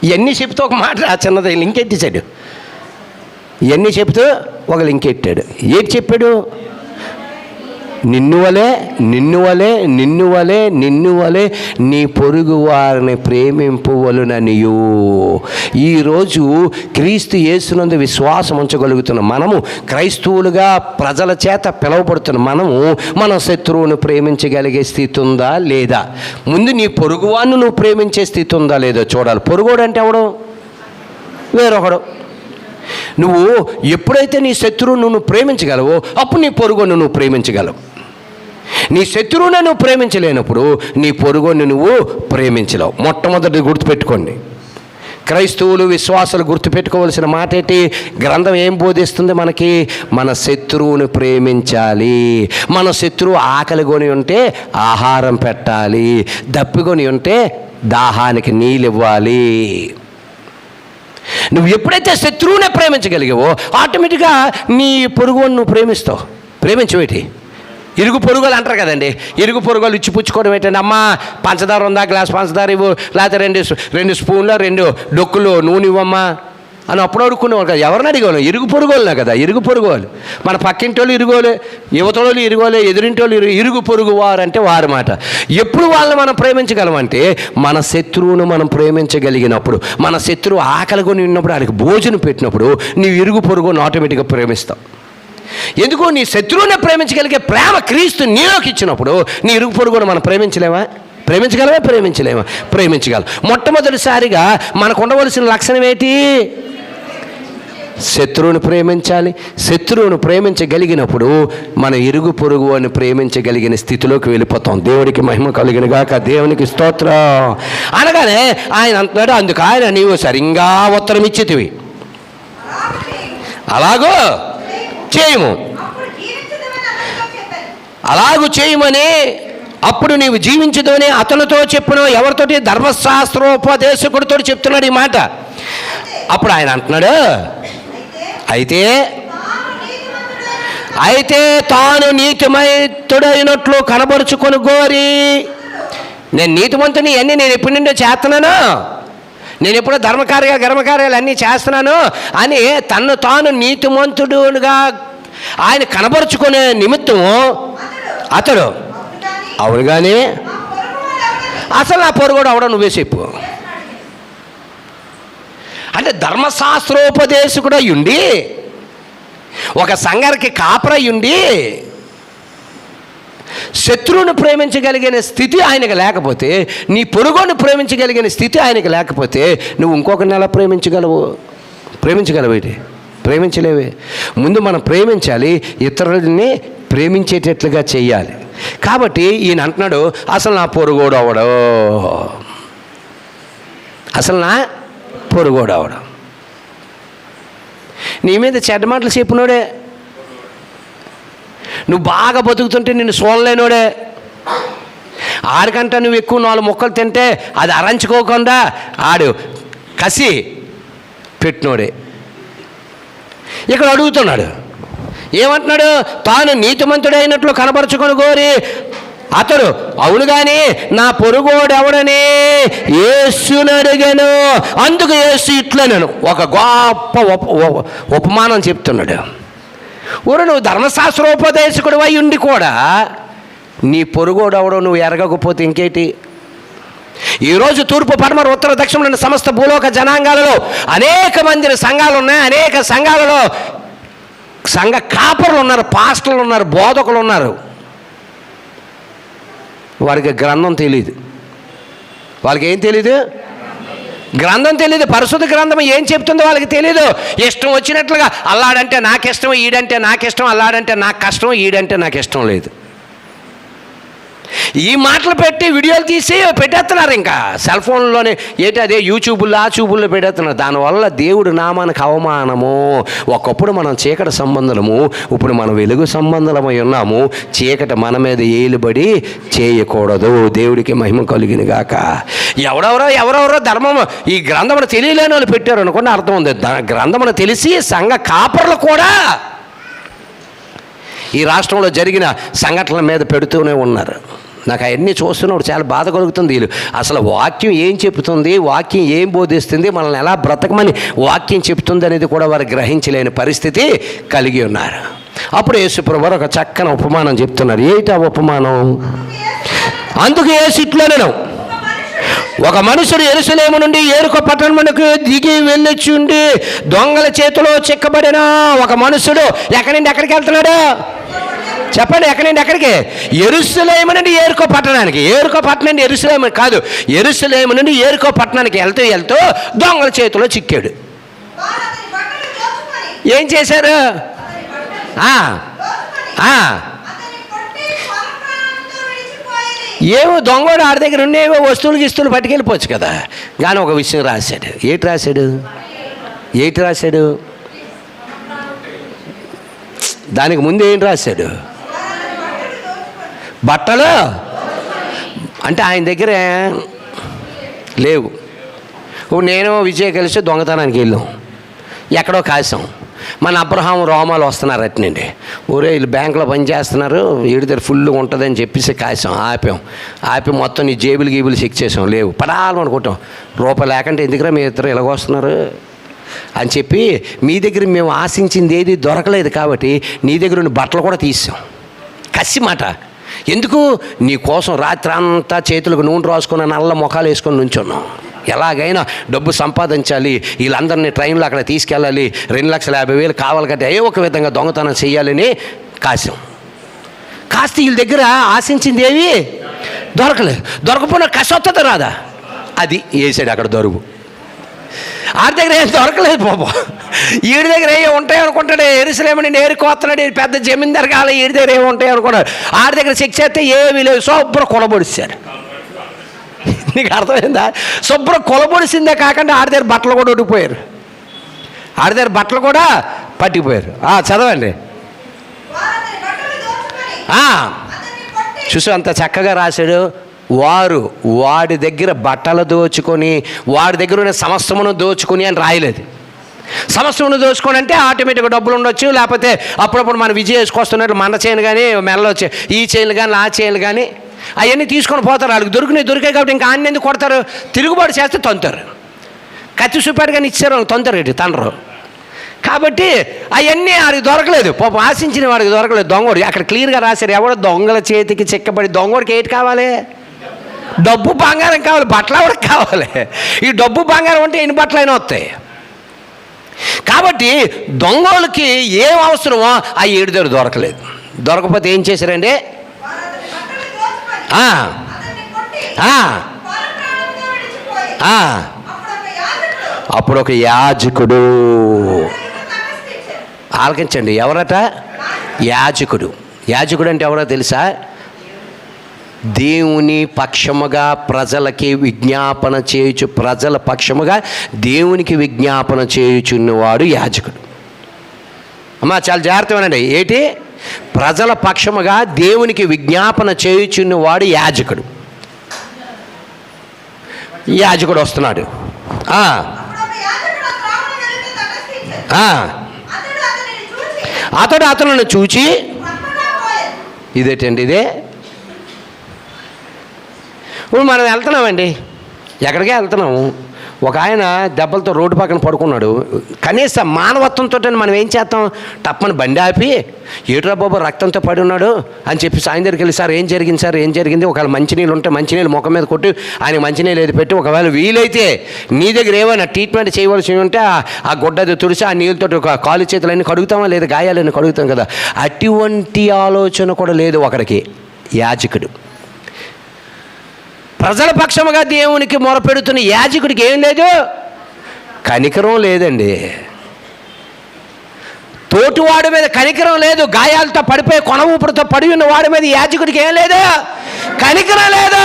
ఇవన్నీ చెప్తూ ఒక మాట చిన్నది లింక్ ఎట్టించాడు. ఇవన్నీ చెప్తూ ఒక లింక్ ఎట్టాడు. ఏంటి చెప్పాడు? నిన్ను వలే నీ పొరుగు వారిని ప్రేమింపవలననియు. ఈరోజు క్రీస్తు యేసునందు విశ్వాసం ఉంచగలుగుతున్న మనము, క్రైస్తవులుగా ప్రజల చేత పిలువబడుతున్న మనము, మన శత్రువును ప్రేమించగలిగే స్థితి ఉందా లేదా? ముందు నీ పొరుగువాన్ని నువ్వు ప్రేమించే స్థితి ఉందా లేదో చూడాలి. పొరుగుడు అంటే ఎవడు? వేరొకడు. నువ్వు ఎప్పుడైతే నీ శత్రువును నువ్వు ప్రేమించగలవో అప్పుడు నీ పొరుగును నువ్వు ప్రేమించగలవు. నీ శత్రువును నువ్వు ప్రేమించలేనప్పుడు నీ పొరుగును నువ్వు ప్రేమించలేవు. మొట్టమొదటి గుర్తుపెట్టుకోండి. క్రైస్తవులు, విశ్వాసాలు గుర్తుపెట్టుకోవాల్సిన మాట ఏంటి? గ్రంథం ఏం బోధిస్తుంది మనకి? మన శత్రువును ప్రేమించాలి. మన శత్రువు ఆకలి కొని ఉంటే ఆహారం పెట్టాలి, దప్పికొని ఉంటే దాహానికి నీళ్ళు ఇవ్వాలి. నువ్వు ఎప్పుడైతే శత్రువునే ప్రేమించగలిగావో ఆటోమేటిక్గా నీ పొరుగుని నువ్వు ప్రేమిస్తావు. ప్రేమించవేటి? ఇరుగు పొరుగులు అంటారు కదండి. ఇరుగు పొరుగులు ఇచ్చి పుచ్చుకోవడం ఏంటంటే, అమ్మ పంచదార ఉందా, గ్లాస్ పంచదార ఇవ్వు, లేకపోతే రెండు స్పూన్లు 2 డొక్కులు నూనె ఇవ్వమ్మా అని అప్పుడు అడుక్కునేవాళ్ళు కదా. ఎవరిని అడిగేవాళ్ళు? ఇరుగు పొరుగులనే కదా. ఇరుగు పొరుగువాళ్ళు మన పక్కింటోళ్ళు ఇరుగోలే, యువతోళ్ళు ఇరుగోలే, ఎదురింటోళ్ళు ఇరుగు పొరుగు వారు అంటే వారి మాట. ఎప్పుడు వాళ్ళని మనం ప్రేమించగలమంటే మన శత్రువును మనం ప్రేమించగలిగినప్పుడు, మన శత్రువు ఆకలి కొని ఉన్నప్పుడు, ఆయనకు భోజనం పెట్టినప్పుడు నీవు ఇరుగు పొరుగును ఆటోమేటిక్గా ప్రేమిస్తావు. ఎందుకు? నీ శత్రువుని ప్రేమించగలిగే ప్రేమ క్రీస్తు నీలోకి ఇచ్చినప్పుడు నీ ఇరుగు పొరుగును మనం ప్రేమించలేమా? ప్రేమించగలం. మొట్టమొదటిసారిగా మనకు ఉండవలసిన లక్షణం ఏంటి? శత్రువుని ప్రేమించాలి. శత్రువును ప్రేమించగలిగినప్పుడు మన ఇరుగు పొరుగు అని ప్రేమించగలిగిన స్థితిలోకి వెళ్ళిపోతాం. దేవుడికి మహిమ కలిగిన గాక. దేవునికి స్తోత్రం. అనగానే ఆయన అంటున్నాడు, అందుకు ఆయన, నీవు సరిగ్గా ఉత్తరం ఇచ్చితివి, అలాగూ చేయమని అప్పుడు నీవు జీవించదని అతనితో చెప్పిన. ఎవరితోటి? ధర్మశాస్త్రోపదేశకుడితో చెప్తున్నాడు ఈ మాట. అప్పుడు ఆయన అంటున్నాడు, అయితే తాను నీతిమంతుడైనట్లు కనబరుచుకొని గోరి, నేను నీతిమంతుని అన్నీ నేను ఎప్పటి నుండో చేస్తున్నాను, నేను ఎప్పుడో గర్మకార్యాలు అన్నీ చేస్తున్నాను అని తను తాను నీతిమంతుడుగా ఆయన కనబరుచుకునే నిమిత్తము అతడు అవును కానీ అసలు నా పొరుగుడు అవడం నువ్వే చెప్పు. అంటే ధర్మశాస్త్రోపదేశకుడు అయ్యుండి, ఒక సంఘానికి కాపరయ్యుండి, శత్రువును ప్రేమించగలిగిన స్థితి ఆయనకు లేకపోతే, నీ పొరుగుని ప్రేమించగలిగిన స్థితి ఆయనకు లేకపోతే నువ్వు ఇంకొకరిని ఎలా ప్రేమించగలవేటి? ప్రేమించలేవే. ముందు మనం ప్రేమించాలి, ఇతరులని ప్రేమించేటట్లుగా చెయ్యాలి. కాబట్టి ఈయన అంటున్నాడు, అసలు నా పొరుగోడు అవడు, అసలు నా పొరుగోడు అవడు. నీ మీద చెడ్డ మాటలు చెప్పినోడే, నువ్వు బాగా బతుకుతుంటే నిన్ను చూడలేనోడే, ఆడికంటే నువ్వు ఎక్కువ 4 ముక్కలు తింటే అది అరంచుకోకుండా ఆడు కసి పెట్టినోడే. ఇక్కడ అడుగుతున్నాడు, ఏమంటున్నాడు? తాను నీతిమంతుడైనట్లు కనపరుచుకొని కోరి అతడు అవును కానీ నా పొరుగోడు ఎవడని యేసుని అడిగాను. అందుకు యేసు ఇట్లా నేను ఒక గొప్ప ఉపమానం చెప్తున్నాడు. ఊరు నువ్వు ధర్మశాస్త్రోపదేశకుడు అయి ఉండి కూడా నీ పొరుగోడు ఎవడో నువ్వు ఎరగకపోతే ఇంకేటి? ఈరోజు తూర్పు పడమర ఉత్తర దక్షిణంలోని సమస్త భూలోక జనాంగాలలో అనేక మంది సంఘాలు ఉన్నాయి. అనేక సంఘాలలో సంఘ కాపరులు ఉన్నారు, పాస్టర్లు ఉన్నారు, బోధకులు ఉన్నారు. వారికి గ్రంథం తెలియదు. వాళ్ళకి ఏం తెలీదు? గ్రంథం తెలియదు. పరిశుద్ధ గ్రంథం ఏం చెప్తుందో వాళ్ళకి తెలీదు. ఇష్టం వచ్చినట్లుగా అల్లాడంటే నాకు ఇష్టం, ఈడంటే నాకు ఇష్టం, అల్లాడంటే నాకు కష్టం, ఈడంటే నాకు ఇష్టం లేదు. ఈ మాటలు పెట్టి వీడియోలు తీసి పెట్టేస్తున్నారు. ఇంకా సెల్ ఫోన్లోనే ఏంటి అదే యూట్యూబుల్లో ఆ ట్యూబుల్లో పెట్టేస్తున్నారు. దానివల్ల దేవుడి నామానికి అవమానము. ఒకప్పుడు మనం చీకటి సంబంధులము, ఇప్పుడు మనం వెలుగు సంబంధులమై ఉన్నాము. చీకటి మన మీద ఏలుబడి చేయకూడదు. దేవుడికి మహిమ కలిగిన గాక. ఎవరెవరో ధర్మము ఈ గ్రంథమును తెలియలేని వాళ్ళు పెట్టారు అనుకోండి, అర్థం ఉంది. గ్రంథమును తెలిసి సంఘ కాపర్లు కూడా ఈ రాష్ట్రంలో జరిగిన సంఘటనల మీద పెడుతూనే ఉన్నారు. నాకు అవన్నీ చూస్తున్నప్పుడు చాలా బాధ కలుగుతుంది. వీళ్ళు అసలు వాక్యం ఏం చెప్తుంది, వాక్యం ఏం బోధిస్తుంది, మనల్ని ఎలా బ్రతకమని వాక్యం చెప్తుంది అనేది కూడా వారు గ్రహించలేని పరిస్థితి కలిగి ఉన్నారు. అప్పుడు యేసుప్రభు ఒక చక్కని ఉపమానం చెప్తున్నారు. ఏంటి ఆ ఉపమానం? అందుకు యేసు ఇట్లా నేను ఒక మనుషుడు యెరూషలేము నుండి యెరికో పట్టణమునకు దిగి వెళ్ళొచ్చుండి దొంగల చేతిలో చిక్కబడిన ఒక మనుషుడు ఎక్కడి నుండి ఎక్కడికి వెళ్తున్నాడు చెప్పండి? ఎక్కడి నుండి ఎక్కడికి? యెరూషలేము నుండి యెరికో పట్టణానికి. యెరికో పట్టణం యెరూషలేము కాదు, యెరూషలేము నుండి యెరికో పట్టణానికి వెళ్తూ దొంగల చేతిలో చిక్కాడు. ఏం చేశారు? ఏమో దొంగోడు ఆడి దగ్గర ఉండేవో వస్తువులు పట్టుకెళ్ళిపోవచ్చు కదా. కానీ ఒక విషయం రాశాడు. ఏంటి రాశాడు? దానికి ముందు ఏం రాశాడు? బట్టలు అంటే ఆయన దగ్గర లేవు. నేను విజయ్ కలిసి దొంగతనానికి వెళ్ళాం. ఎక్కడో కాసాం. మన అబ్రహాం రోమాలు వస్తున్నారు అట్నండి. ఊరే వీళ్ళు బ్యాంకులో పనిచేస్తున్నారు, వీడి దగ్గర ఫుల్గా ఉంటుందని చెప్పేసి కాసాం. ఆపి మొత్తం నీ జేబులు చెక్ చేసాం. లేవు. పడాలని అనుకుంటాం. రూపాయి లేకంటే ఎందుకురా మీ ఇద్దరు ఇలాగొస్తున్నారు అని చెప్పి మీ దగ్గర మేము ఆశించింది ఏది దొరకలేదు కాబట్టి నీ దగ్గర ఉన్న బట్టలు కూడా తీసాం. కసి మాట. ఎందుకు? నీ కోసం రాత్రి అంతా చేతులకు నూనె రాసుకున్న నల్ల ముఖాలు వేసుకొని నుంచున్నాం. ఎలాగైనా డబ్బు సంపాదించాలి, వీళ్ళందరినీ ట్రైన్లో అక్కడ తీసుకెళ్ళాలి, 2,50,000 కావాలి కదా, ఏ ఒక విధంగా దొంగతనం చేయాలని కాసాం. కాస్త వీళ్ళ దగ్గర ఆశించింది ఏవి దొరకలేదు. దొరకపోయినా కసొత్తది రాదా? అది వేసాడు అక్కడ దొరుకు. ఆడి దగ్గర ఏం దొరకలేదు పాప. ఈడి దగ్గర ఏమి ఉంటాయి అనుకుంటాడు. యెరూషలేము నుండి ఏరుకోస్తున్నాడు, పెద్ద జమీందారు కావాలి, ఈడి దగ్గర ఏమి ఉంటాయి అనుకున్నాడు. ఆడి దగ్గర చెక్ చేస్తే ఏమీ లేవు. శుభ్ర కొలబొడిచాడు. నీకు అర్థమైందా? శుభ్ర కొలబొడిసిందే కాకుండా ఆడి దగ్గర బట్టలు కూడా ఉడికిపోయారు. ఆడి దగ్గర బట్టలు కూడా పట్టిపోయారు. చదవండి. చూసు అంత చక్కగా రాశాడు. వాడి దగ్గర బట్టలు దోచుకొని, వాడి దగ్గర ఉన్న సమస్తమును దోచుకొని అని రాయలేదు. సమస్తమును దోచుకొని అంటే ఆటోమేటిక్గా డబ్బులు ఉండొచ్చు, లేకపోతే అప్పుడప్పుడు మన విజయ్ వేసుకొస్తున్నట్టు మన చైన్ కానీ, మెడలో ఈ చైన్లు కానీ ఆ చైన్లు కానీ అవన్నీ తీసుకొని పోతారు. వాళ్ళకి దొరికాయి కాబట్టి ఇంకా ఆయన ఎందుకు కొడతారు? తిరుగుబాటు చేస్తే తంతారు. కత్తి చూపాడు కానీ ఇచ్చారు తొందర తండ్రు. కాబట్టి అవన్నీ వాడికి దొరకలేదు, పాపం ఆశించిన వాడికి దొరకలేదు. దొంగోడు అక్కడ క్లియర్గా రాశారు, ఎవడో దొంగల చేతికి చిక్కబడి. దొంగోడికి ఏంటి కావాలి? డబ్బు బంగారం కావాలి, బట్టలు ఎవరికి కావాలి? ఈ డబ్బు బంగారం అంటే ఎన్ని బట్టలు అయినా వస్తాయి. కాబట్టి దొంగోళ్ళకి ఏం అవసరమో ఆ 7 దగ్గర దొరకలేదు. దొరకపోతే ఏం చేశారండి? అప్పుడు ఒక యాజకుడు, ఆలకించండి, ఎవరట? యాజకుడు. యాజకుడు అంటే ఎవరో తెలుసా? దేవుని పక్షముగా ప్రజలకి విజ్ఞాపన చేయుచు, ప్రజల పక్షముగా దేవునికి విజ్ఞాపన చేయుచున్నవాడు యాజకుడు. అమ్మా చాలా జాగ్రత్తమేనండి. ఏంటి? ప్రజల పక్షముగా దేవునికి విజ్ఞాపన చేయుచున్నవాడు యాజకుడు. యాజకుడు వస్తున్నాడు. అతడు అతను చూచి, ఇదేంటండి ఇదే? ఇప్పుడు మనం వెళ్తున్నామండి, ఎక్కడికే వెళ్తున్నాము. ఒక ఆయన దెబ్బలతో రోడ్డు పక్కన పడుకున్నాడు. కనీసం మానవత్వంతో మనం ఏం చేస్తాం? తప్పని బండి ఆపి, ఏట్రా బాబు రక్తంతో పడి ఉన్నాడు అని చెప్పి ఆయన దగ్గరికి వెళ్ళి, సార్ ఏం జరిగింది, సార్ ఏం జరిగింది? ఒకవేళ మంచినీళ్ళు ఉంటే మంచినీళ్ళు ముఖం మీద కొట్టి ఆయన మంచినీళ్ళు ఏది పెట్టి, ఒకవేళ వీలైతే నీ దగ్గర ఏమైనా ట్రీట్మెంట్ చేయవలసి ఉంటే ఆ గుడ్డది తుడిసి ఆ నీళ్ళతో కాలు చేతులన్నీ కడుగుతామా లేదా, గాయాలన్నీ కడుగుతాం కదా. అటువంటి ఆలోచన కూడా లేదు ఒకరికి. యాజకుడు ప్రజల పక్షముగా దేవునికి మొరపెడుతున్న యాజకుడికి ఏం లేదు? కనికరం లేదండి. తోటివాడి మీద కనికరం లేదు. గాయాలతో పడిపోయి కొన ఊపిరితో పడి ఉన్న వాడి మీద యాజకుడికి ఏం లేదు? కనికరం లేదు.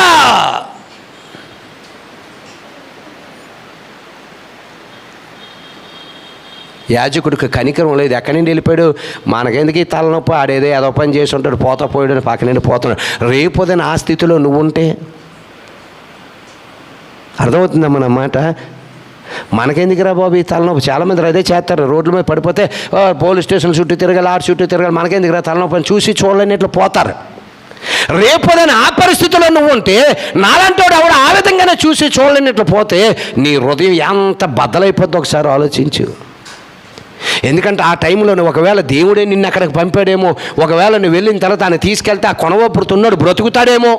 యాజకుడికి కనికరం లేదు. ఎక్కడి నుండి వెళ్ళిపోయాడు? మనకెందుకు ఈ తలనొప్పి, ఆడేదో ఏదో పని చేసి ఉంటాడు, పోతా పోయాడు, పక్క నుండి పోతున్నాడు. రేపొద్దున ఆ స్థితిలో నువ్వు ఉంటే అర్థమవుతుందమ్మా నా మాట? మనకెందుకురా బాబు ఈ తలనొప్పి? చాలామంది అదే చేస్తారు, రోడ్ల మీద పడిపోతే పోలీస్ స్టేషన్ చుట్టూ తిరగాలి, ఆడ చుట్టూ తిరగాలి, మనకెందుకురా తలనొప్పి అని చూసి చూడలేని ఇట్లా పోతారు. రేపొదని ఆ పరిస్థితుల్లో నువ్వు ఉంటే, నాలంటోడు ఆవిడ ఆ విధంగానే చూసి చూడలేని ఇట్లా పోతే నీ హృదయం ఎంత బద్దలైపోద్దో ఒకసారి ఆలోచించు. ఎందుకంటే ఆ టైంలో నువ్వు ఒకవేళ దేవుడే నిన్ను అక్కడికి పంపాడేమో, ఒకవేళ నువ్వు వెళ్ళిన తర్వాత ఆయన తీసుకెళ్తే ఆ కొనవప్పుడుతున్నాడు బ్రతుకుతాడేమో.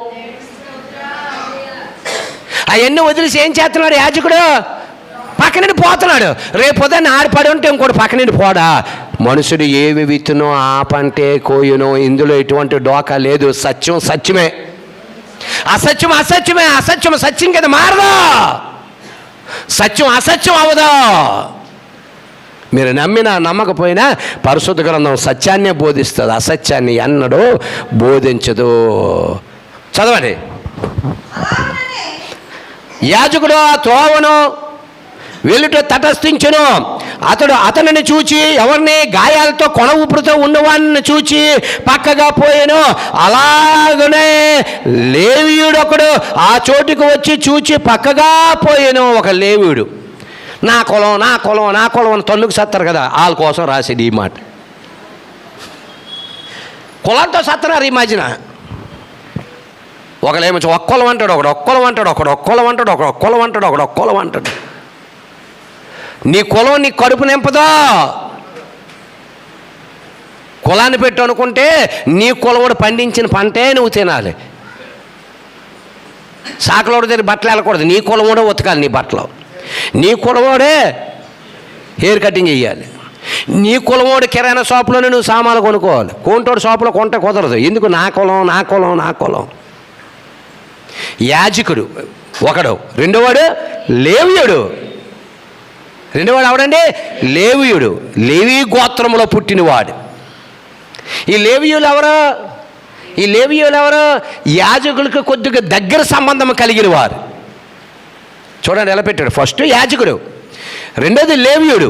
అవన్నీ వదిలేసి ఏం చేస్తున్నాడు యాజకుడు? పక్కనుండి పోతున్నాడు. రేపు పొద్దున్న ఆడిపడి ఉంటే ఇంకోటి పక్కనుండి పోడా? మనుషుడు ఏమి విత్తునో ఆ పంటే కోయునో, ఇందులో ఎటువంటి డోకా లేదు. సత్యం సత్యమే, అసత్యం అసత్యమే. అసత్యం సత్యం కదా మారదు, సత్యం అసత్యం అవదు. మీరు నమ్మినా నమ్మకపోయినా పరిశుద్ధ గ్రంథం సత్యాన్నే బోధిస్తుంది, అసత్యాన్ని ఎన్నడూ బోధించదు. చదవండి. యాజకుడు ఆ త్రోవను వెలుట తటస్థించును. అతనిని చూచి, ఎవరిని? గాయాలతో కొన ఊపిరితో ఉన్నవాడిని చూచి పక్కగా పోయాను. అలాగనే లేవీయుడు ఒకడు ఆ చోటుకు వచ్చి చూచి పక్కగా పోయాను. ఒక లేవీయుడు. నా కులం నా కులం నా కులం అని తల్లుకు సత్తారు కదా, వాళ్ళ కోసం రాసేది ఈ మాట. కులంతో సత్తన్నారు ఈ మధ్యన. ఒకలేమో ఒక్కలం అంటాడు, ఒకడు ఒక్కలం అంటాడు, ఒకడు ఒక్కలం అంటాడు, ఒకడు ఒక్కలం అంటాడు, ఒకడు ఒక్కలం అంటాడు. నీ కులం నీ కడుపు నింపదో. కులాన్ని పెట్టు అనుకుంటే నీ కులవాడు పండించిన పంటే నువ్వు తినాలి. సాకలోడు దగ్గర బట్టలు వెళ్ళకూడదు, నీ కులవాడే ఉతకాలి నీ బట్టలు. నీ కులవాడే హెయిర్ కటింగ్ చేయాలి. నీ కులవాడు కిరాణా షాపులోనే నువ్వు సామాన్లు కొనుక్కోవాలి. కోంటోడు షాపులో కొంటే కుదరదు. ఎందుకు? నా కులం నా కులం నా కులం. యాజకుడు ఒకడు, రెండోవాడు లేవీయుడు. రెండోవాడు ఎవడండి? లేవీయుడు. లేవీ గోత్రంలో పుట్టినవాడు. ఈ లేవీయులు ఎవరు? ఈ లేవీయులు ఎవరు? యాజకులకు కొద్దిగా దగ్గర సంబంధం కలిగిన వారు. చూడండి ఎలా పెట్టాడు. ఫస్ట్ యాజకుడు, రెండోది లేవీయుడు.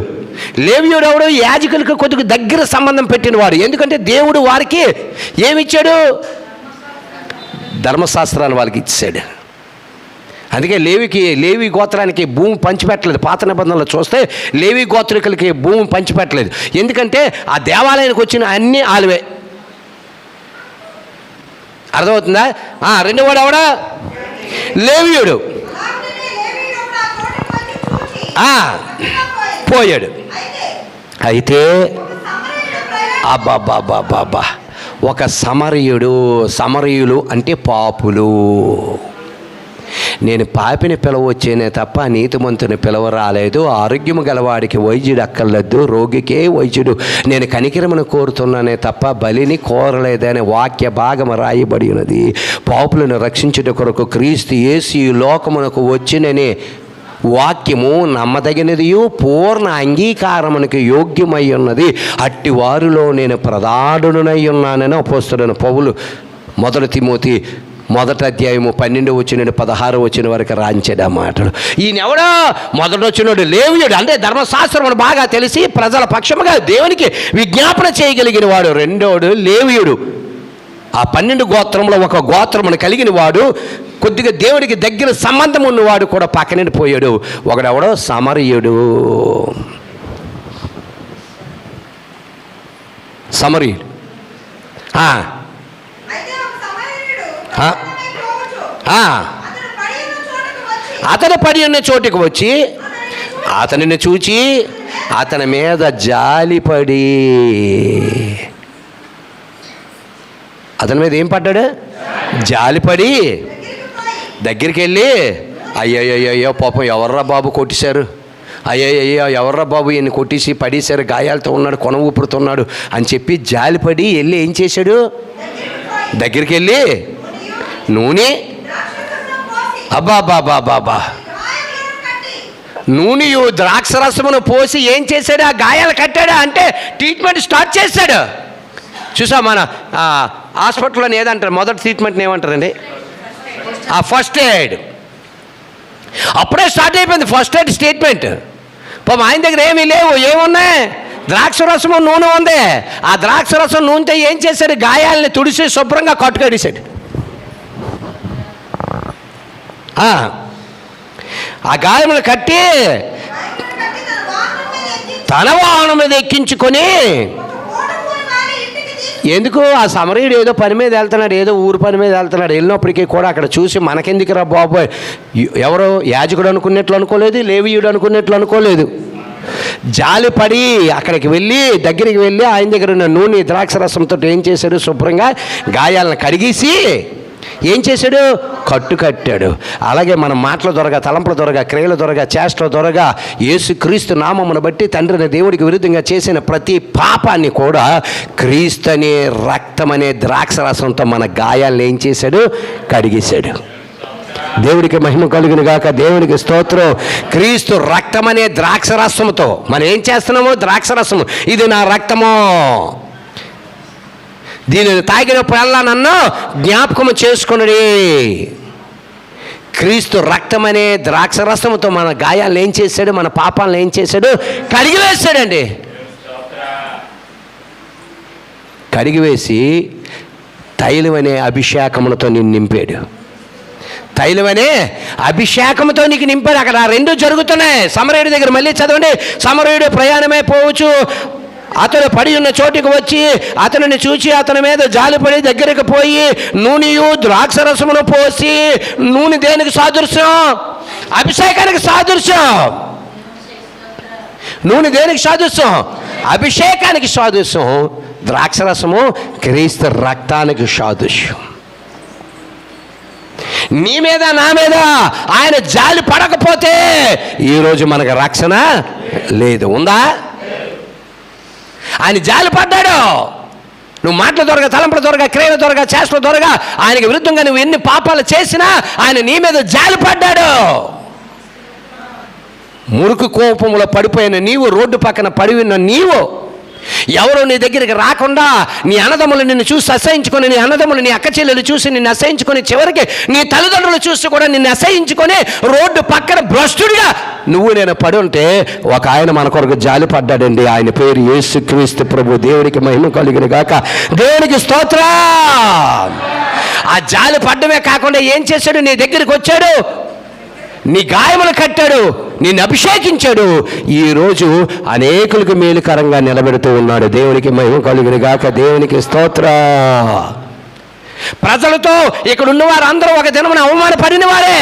లేవీయుడు ఎవడు? యాజకులకు కొద్దిగా దగ్గర సంబంధం పెట్టినవాడు. ఎందుకంటే దేవుడు వారికి ఏమిచ్చాడు? ధర్మశాస్త్రాన్ని వాళ్ళకి ఇచ్చాడు. అందుకే లేవి గోత్రానికి భూమి పంచిపెట్టలేదు. పాత నిబంధనలు చూస్తే లేవి గోత్రికులకి భూమి పంచిపెట్టలేదు. ఎందుకంటే ఆ దేవాలయానికి వచ్చిన అన్నీ ఆలువే. అర్థమవుతుందా? రెండోవాడు ఎవడా? లేవీయుడు. పోయాడు. అయితే అబ్బాబ్బాబ్బాబ్బా, ఒక సమరయులు అంటే పాపులు. నేను పాపిని పిలవచ్చేనే తప్ప నీతిమంతుని పిలవ రాలేదు. ఆరోగ్యము గలవాడికి వైద్యుడు అక్కర్లేదు, రోగికే వైద్యుడు. నేను కనికరమును కోరుతున్నానే తప్ప బలిని కోరలేదనే వాక్య భాగము రాయబడి ఉన్నది. పాపులను రక్షించుట కొరకు క్రీస్తు యేసు ఈ లోకమునకు వచ్చిననే వాక్యము నమ్మదగినదియు పూర్ణ అంగీకారమునకు యోగ్యమై ఉన్నది. అట్టి వారిలో నేను ప్రధానునై ఉన్నానని అపోస్తలుడైన పౌలు 1 తిమోతి 1వ అధ్యాయము 12-16 వరకు రాంచాడు ఆ మాటలు. ఈయనెవడో మొదటొచ్చినోడు లేవీయుడు, అంటే ధర్మశాస్త్రమును బాగా తెలిసి ప్రజల పక్షముగా దేవునికి విజ్ఞాపన చేయగలిగిన వాడు. రెండోడు లేవీయుడు, ఆ 12 గోత్రంలో ఒక గోత్రమును కలిగిన వాడు, కొద్దిగా దేవుడికి దగ్గర సంబంధం ఉన్నవాడు కూడా పక్కన పోయాడు. ఒకడెవడో సమరయుడు. అతను పడి ఉన్న చోటుకు వచ్చి అతనిని చూచి అతని మీద జాలిపడి, అతని మీద ఏం పడ్డాడు? జాలిపడి దగ్గరికి వెళ్ళి, అయ్యో పాపం ఎవర్రా బాబు కొట్టేశారు, అయ్యో ఎవర్రా బాబు ఈయన్ని కొట్టేసి పడేశారు, గాయాలతో ఉన్నాడు, కొన ఊపుడుతున్నాడు అని చెప్పి జాలిపడి వెళ్ళి ఏం చేశాడు? దగ్గరికి వెళ్ళి నూనె, అబ్బాబాబాబాబా, నూనెయు ద్రాక్షరసమును పోసి ఏం చేశాడు? ఆ గాయాలు కట్టాడు, అంటే ట్రీట్మెంట్ స్టార్ట్ చేశాడు. చూసా మన హాస్పిటల్లో ఏదంటారు? మొదటి ట్రీట్మెంట్ని ఏమంటారండి? First aid. అప్పుడే స్టార్ట్ అయిపోయింది ఫస్ట్ ఎయిడ్ స్టేట్మెంట్. పాపం ఆయన దగ్గర ఏమీ లేవు, ఏమున్నాయి? ద్రాక్షరసము నూనె ఉంది. ఆ ద్రాక్షరసం నూనెతో ఏం చేశాడు? గాయాలని తుడిసి శుభ్రంగా కట్టుకడిశాడు. ఆ గాయములు కట్టి తన వాహనం మీద ఎక్కించుకొని, ఎందుకు ఆ సమరయుడు ఏదో పని మీద వెళ్తున్నాడు, ఏదో ఊరు పని మీద వెళ్తున్నాడు. వెళ్ళినప్పటికీ కూడా అక్కడ చూసి మనకెందుకురా బాబోయ్, ఎవరో యాజకుడు అనుకున్నట్లు అనుకోలేదు, లేవీయుడు అనుకున్నట్లు అనుకోలేదు. జాలిపడి అక్కడికి వెళ్ళి దగ్గరికి వెళ్ళి ఆయన దగ్గర ఉన్న నూనె ద్రాక్షరసంతో ఏం చేశాడు? శుభ్రంగా గాయాలను కడిగేసి ఏం చేశాడు? కట్టాడు. అలాగే మన మాటల దొరగా, తలంపుల దొరగా, క్రియల దొరగా, చేష్టల దొరగా యేసుక్రీస్తు నామమును బట్టి తండ్రిని దేవుడికి విరుద్ధంగా చేసిన ప్రతి పాపాన్ని కూడా క్రీస్తు అనే రక్తం అనే ద్రాక్షరసంతో మన గాయాలను ఏం చేశాడు? కడిగేశాడు. దేవుడికి మహిమ కలుగును గాక. దేవునికి స్తోత్రం. క్రీస్తు రక్తం అనే ద్రాక్షరసముతో మనం ఏం చేస్తున్నాము? ద్రాక్షరసము, ఇది నా రక్తము, దీనిని తాగినప్పుడల్లా నన్ను జ్ఞాపకము చేసుకున్నది. క్రీస్తు రక్తం అనే ద్రాక్షరసముతో మన గాయాలను ఏం చేశాడు? మన పాపాలను ఏం చేశాడు? కడిగివేశాడండి. కడిగివేసి తైలం అనే అభిషేకములతో నిన్ను నింపాడు. తైలం అనే అభిషేకంతో నీకు నింపాడు. అక్కడ 2 జరుగుతున్నాయి. సమరయుడి దగ్గర మళ్ళీ చదవండి. సమరయుడు ప్రయాణమై పోవచ్చు, అతను పడి ఉన్న చోటుకు వచ్చి అతనిని చూచి అతని మీద జాలిపడి దగ్గరికి పోయి నూనెయు ద్రాక్షరసమును పోసి, నూనె దేనికి సాదృశ్యం? అభిషేకానికి సాదృశ్యం. నూనె దేనికి సాదృశ్యం? అభిషేకానికి సాదృశ్యం. ద్రాక్షరసము క్రీస్తు రక్తానికి సాదృశ్యం. నీ మీద నా మీద ఆయన జాలి పడకపోతే ఈరోజు మనకు రక్షణ లేదు. ఉందా? ఆయన జాలి పడ్డాడు. నువ్వు మాటల దొరగా, తలంపుల దొరగా, క్రియల దొరగా, చేష్టల దొరగా ఆయనకి విరుద్ధంగా నువ్వు ఎన్ని పాపాలు చేసినా ఆయన నీ మీద జాలి పడ్డాడు. మురుకు కోపంలో పడిపోయిన నీవు, రోడ్డు పక్కన పడి ఉన్న నీవు, ఎవరు నీ దగ్గరికి రాకుండా నీ అన్నదమ్ములు నిన్ను చూసి అసహించుకొని, నీ అన్నదమ్ములు నీ అక్క చెల్లెలు చూసి నిన్ను అసహించుకొని, చివరికి నీ తల్లిదండ్రులు చూసి కూడా నిన్ను అసహించుకొని రోడ్డు పక్కన భ్రష్టుడిగా నువ్వు నేను పడి ఉంటే ఒక ఆయన మన కొరకు జాలి పడ్డాడండి. ఆయన పేరు యేసుక్రీస్తు ప్రభు. దేవుడికి మహిమ కలుగును గాక. దేవునికి స్తోత్రం. ఆ జాలి పడ్డమే కాకుండా ఏం చేశాడు? నీ దగ్గరికి వచ్చాడు, నీ గాయములు కట్టాడు, నిన్ను అభిషేకించాడు. ఈరోజు అనేకులకు మేలుకరంగా నిలబెడుతూ ఉన్నాడు. దేవునికి మహిమ కలుగును గాక. దేవునికి స్తోత్రం. ప్రజలతో ఇక్కడ ఉన్నవారు అందరూ ఒక దినమున అవమానపడిన వారే.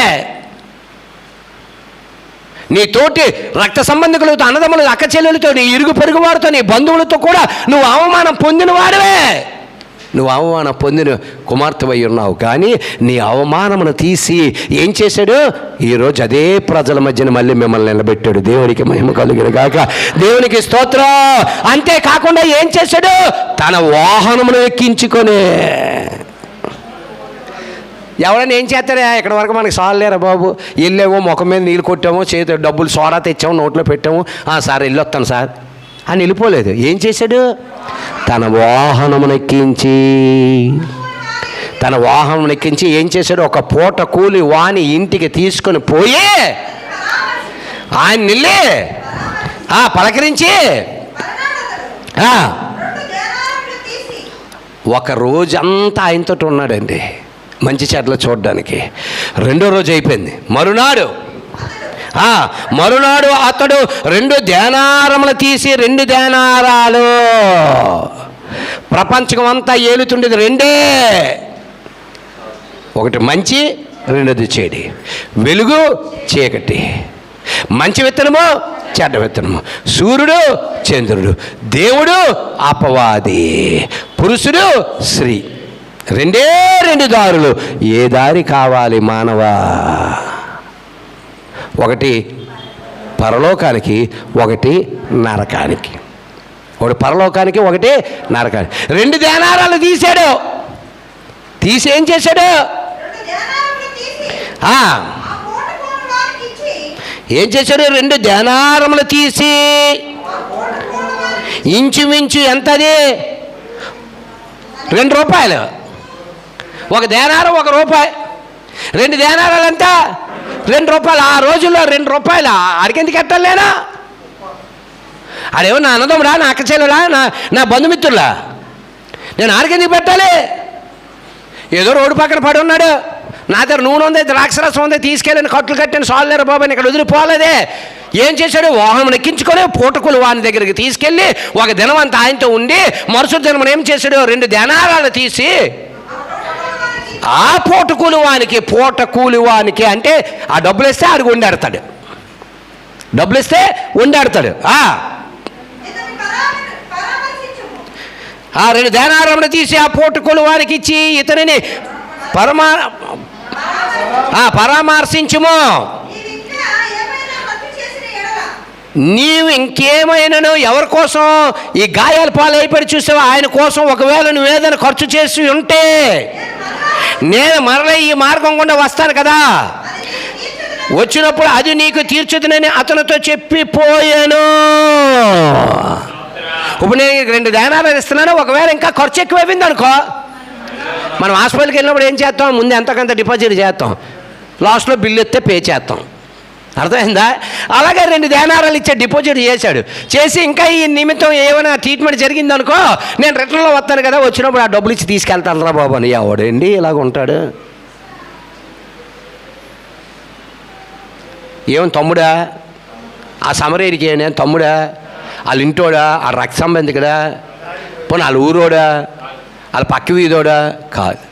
నీ తోటి రక్త సంబంధికులతో, అన్నదమ్ములతో, అక్క చెల్లెలతో, నీ ఇరుగు పొరుగు వారితో, నీ బంధువులతో కూడా నువ్వు అవమానం పొందిన వాడివే. నువ్వు అవమానం పొందిన కుమార్తెవై ఉన్నావు. కానీ నీ అవమానమును తీసి ఏం చేశాడు? ఈరోజు అదే ప్రజల మధ్యన మళ్ళీ మిమ్మల్ని నిలబెట్టాడు. దేవునికి మహిమ కలుగును గాక. దేవునికి స్తోత్రం. అంతేకాకుండా ఏం చేశాడు? తన వాహనమును ఎక్కించుకొని. ఎవరైనా ఏం చేస్తారా? ఇక్కడ వరకు మనకి సాల్ లేరా బాబు, వెళ్ళామో ముఖం మీద నీళ్ళు కొట్టామో, చేతి డబ్బులు సోడా తెచ్చాము, నోట్లో పెట్టాము, సార్ వెళ్ళొస్తాను సార్ అని వెళ్ళిపోలేదు. ఏం చేశాడు? తన వాహనమును ఎక్కించి ఏం చేశాడు? ఒక పూట కూలి వాని ఇంటికి తీసుకొని పోయి ఆయన నిల్లి పలకరించి ఒక రోజంతా ఆయనతో ఉన్నాడండి, మంచి చెడ్లు చూడడానికి. రెండో రోజు అయిపోయింది. మరునాడు అతడు 2 దేనారములు తీసి, 2 దేనారాలు, ప్రపంచం అంతా ఏలుతుండేది రెండే, ఒకటి మంచి, రెండోది చెడు, వెలుగు చీకటి, మంచి విత్తనము, చెడ్డ విత్తనము, సూర్యుడు చంద్రుడు, దేవుడు అపవాది, పురుషుడు స్త్రీ, 2 దారులు. ఏ దారి కావాలి మానవా? ఒకటి పరలోకానికి, ఒకటి నరకానికి. ఒకటి పరలోకానికి, ఒకటి నరకానికి. 2 దేనారాలు తీశాడు. తీసి ఏం చేశాడు? ఏం చేశాడు? 2 దేనారములు తీసి, ఇంచుమించు ఎంతది? 2 రూపాయలు. ఒక దేనారం 1 రూపాయి. 2 దేనారాలు ఎంత? 2 రూపాయలు. ఆ రోజుల్లో 2 రూపాయలు అడిగెందుకు ఎట్టలేనా? అదేమో నా అన్నదమ్ముడా, నా అక్క చెల్లెలా, నా బంధుమిత్రులా, నేను ఆడికెందుకు పెట్టాలి? ఏదో రోడ్డు పక్కన పడి ఉన్నాడు, నా దగ్గర నూనె ఉంది, ద్రాక్షరసం ఉంది, తీసుకెళ్ళని కట్లు కట్టాను, సాల్లేరు బాబాని ఇక్కడ వదిలిపోలేదే. ఏం చేశాడు? వాహనం ఎక్కించుకొని పూటకులు వాని దగ్గరికి తీసుకెళ్ళి 1 దినం అంతా ఆయనతో ఉండి, మరుసటి దినం ఏం చేశాడు? 2 దేనారాలు తీసి ఆ పూటకూలి వానికి అంటే ఆ డబ్బులు ఇస్తే ఆడికి వండాడతాడు. డబ్బులు ఇస్తే వండాడతాడు. 2 దేనారములు తీసి ఆ పూటకూలి వానికి ఇచ్చి, ఇతనిని పరామర్శించుము. నీవు ఇంకేమైనాను ఎవరి కోసం ఈ గాయాల పాలైపడి చూసావా? ఆయన కోసం ఒకవేళ నువ్వు ఏదైనా ఖర్చు చేసి ఉంటే, నేను మరలా ఈ మార్గం గుండా వస్తాను కదా, వచ్చినప్పుడు అది నీకు తీర్చుదునని అతనితో చెప్పిపోయాను. ఇప్పుడు నేను 2 దేనారాలు ఇస్తున్నాను, ఒకవేళ ఇంకా ఖర్చు ఎక్కువైంది అనుకో, మనం హాస్పిటల్కి వెళ్ళినప్పుడు ఏం చేస్తాం? ముందు ఎంతకంత డిపాజిట్ చేస్తాం, లాస్ట్లో బిల్లు ఎత్తే పే చేస్తాం. అర్థమైందా? అలాగే 2 దేనారాలు ఇచ్చే డిపాజిట్ చేశాడు. చేసి ఇంకా ఈ నిమిత్తం ఏమైనా ట్రీట్మెంట్ జరిగిందనుకో, నేను రిటర్న్లో వస్తాను కదా, వచ్చినప్పుడు ఆ డబ్బులు ఇచ్చి తీసుకెళ్తాను రా బాబు అని. ఎవడండి ఇలాగ ఉంటాడు? ఏం తమ్ముడా? ఆ సమరేడికి నేను తమ్ముడా? వాళ్ళ ఇంటోడా? ఆ రక్త సంబంధికుడా? పోనీ వాళ్ళ ఊరోడా? వాళ్ళ పక్క వీధోడా? కాదు.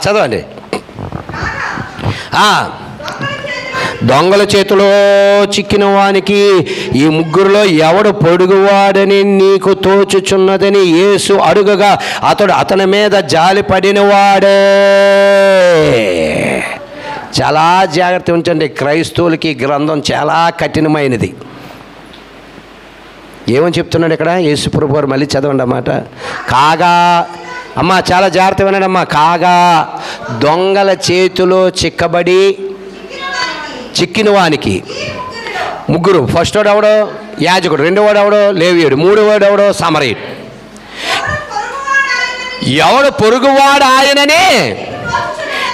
చదవండి. దొంగల చేతిలో చిక్కిన వానికి ఈ ముగ్గురులో ఎవడు పొడుగువాడని నీకు తోచుచున్నదని యేసు అడుగగా, అతడు అతని మీద జాలి పడినవాడే. చాలా జాగ్రత్త ఉంచండి. క్రైస్తవులకి గ్రంథం చాలా కఠినమైనది. ఏమని చెప్తున్నాడు ఇక్కడ యేసు ప్రభువు వారు? మళ్ళీ చదవండి అన్నమాట. కాగా, అమ్మ చాలా జాగ్రత్త వినండి అమ్మా. కాగా దొంగల చేతిలో చిక్కిన వానికి ముగ్గురు. ఫస్ట్ వాడు ఎవడో? యాజకుడు. 2వ వాడు ఎవడో? లేవీయుడు. 3వ వాడు ఎవడో? సమరయుడు. ఎవడు పొరుగువాడు ఆయననే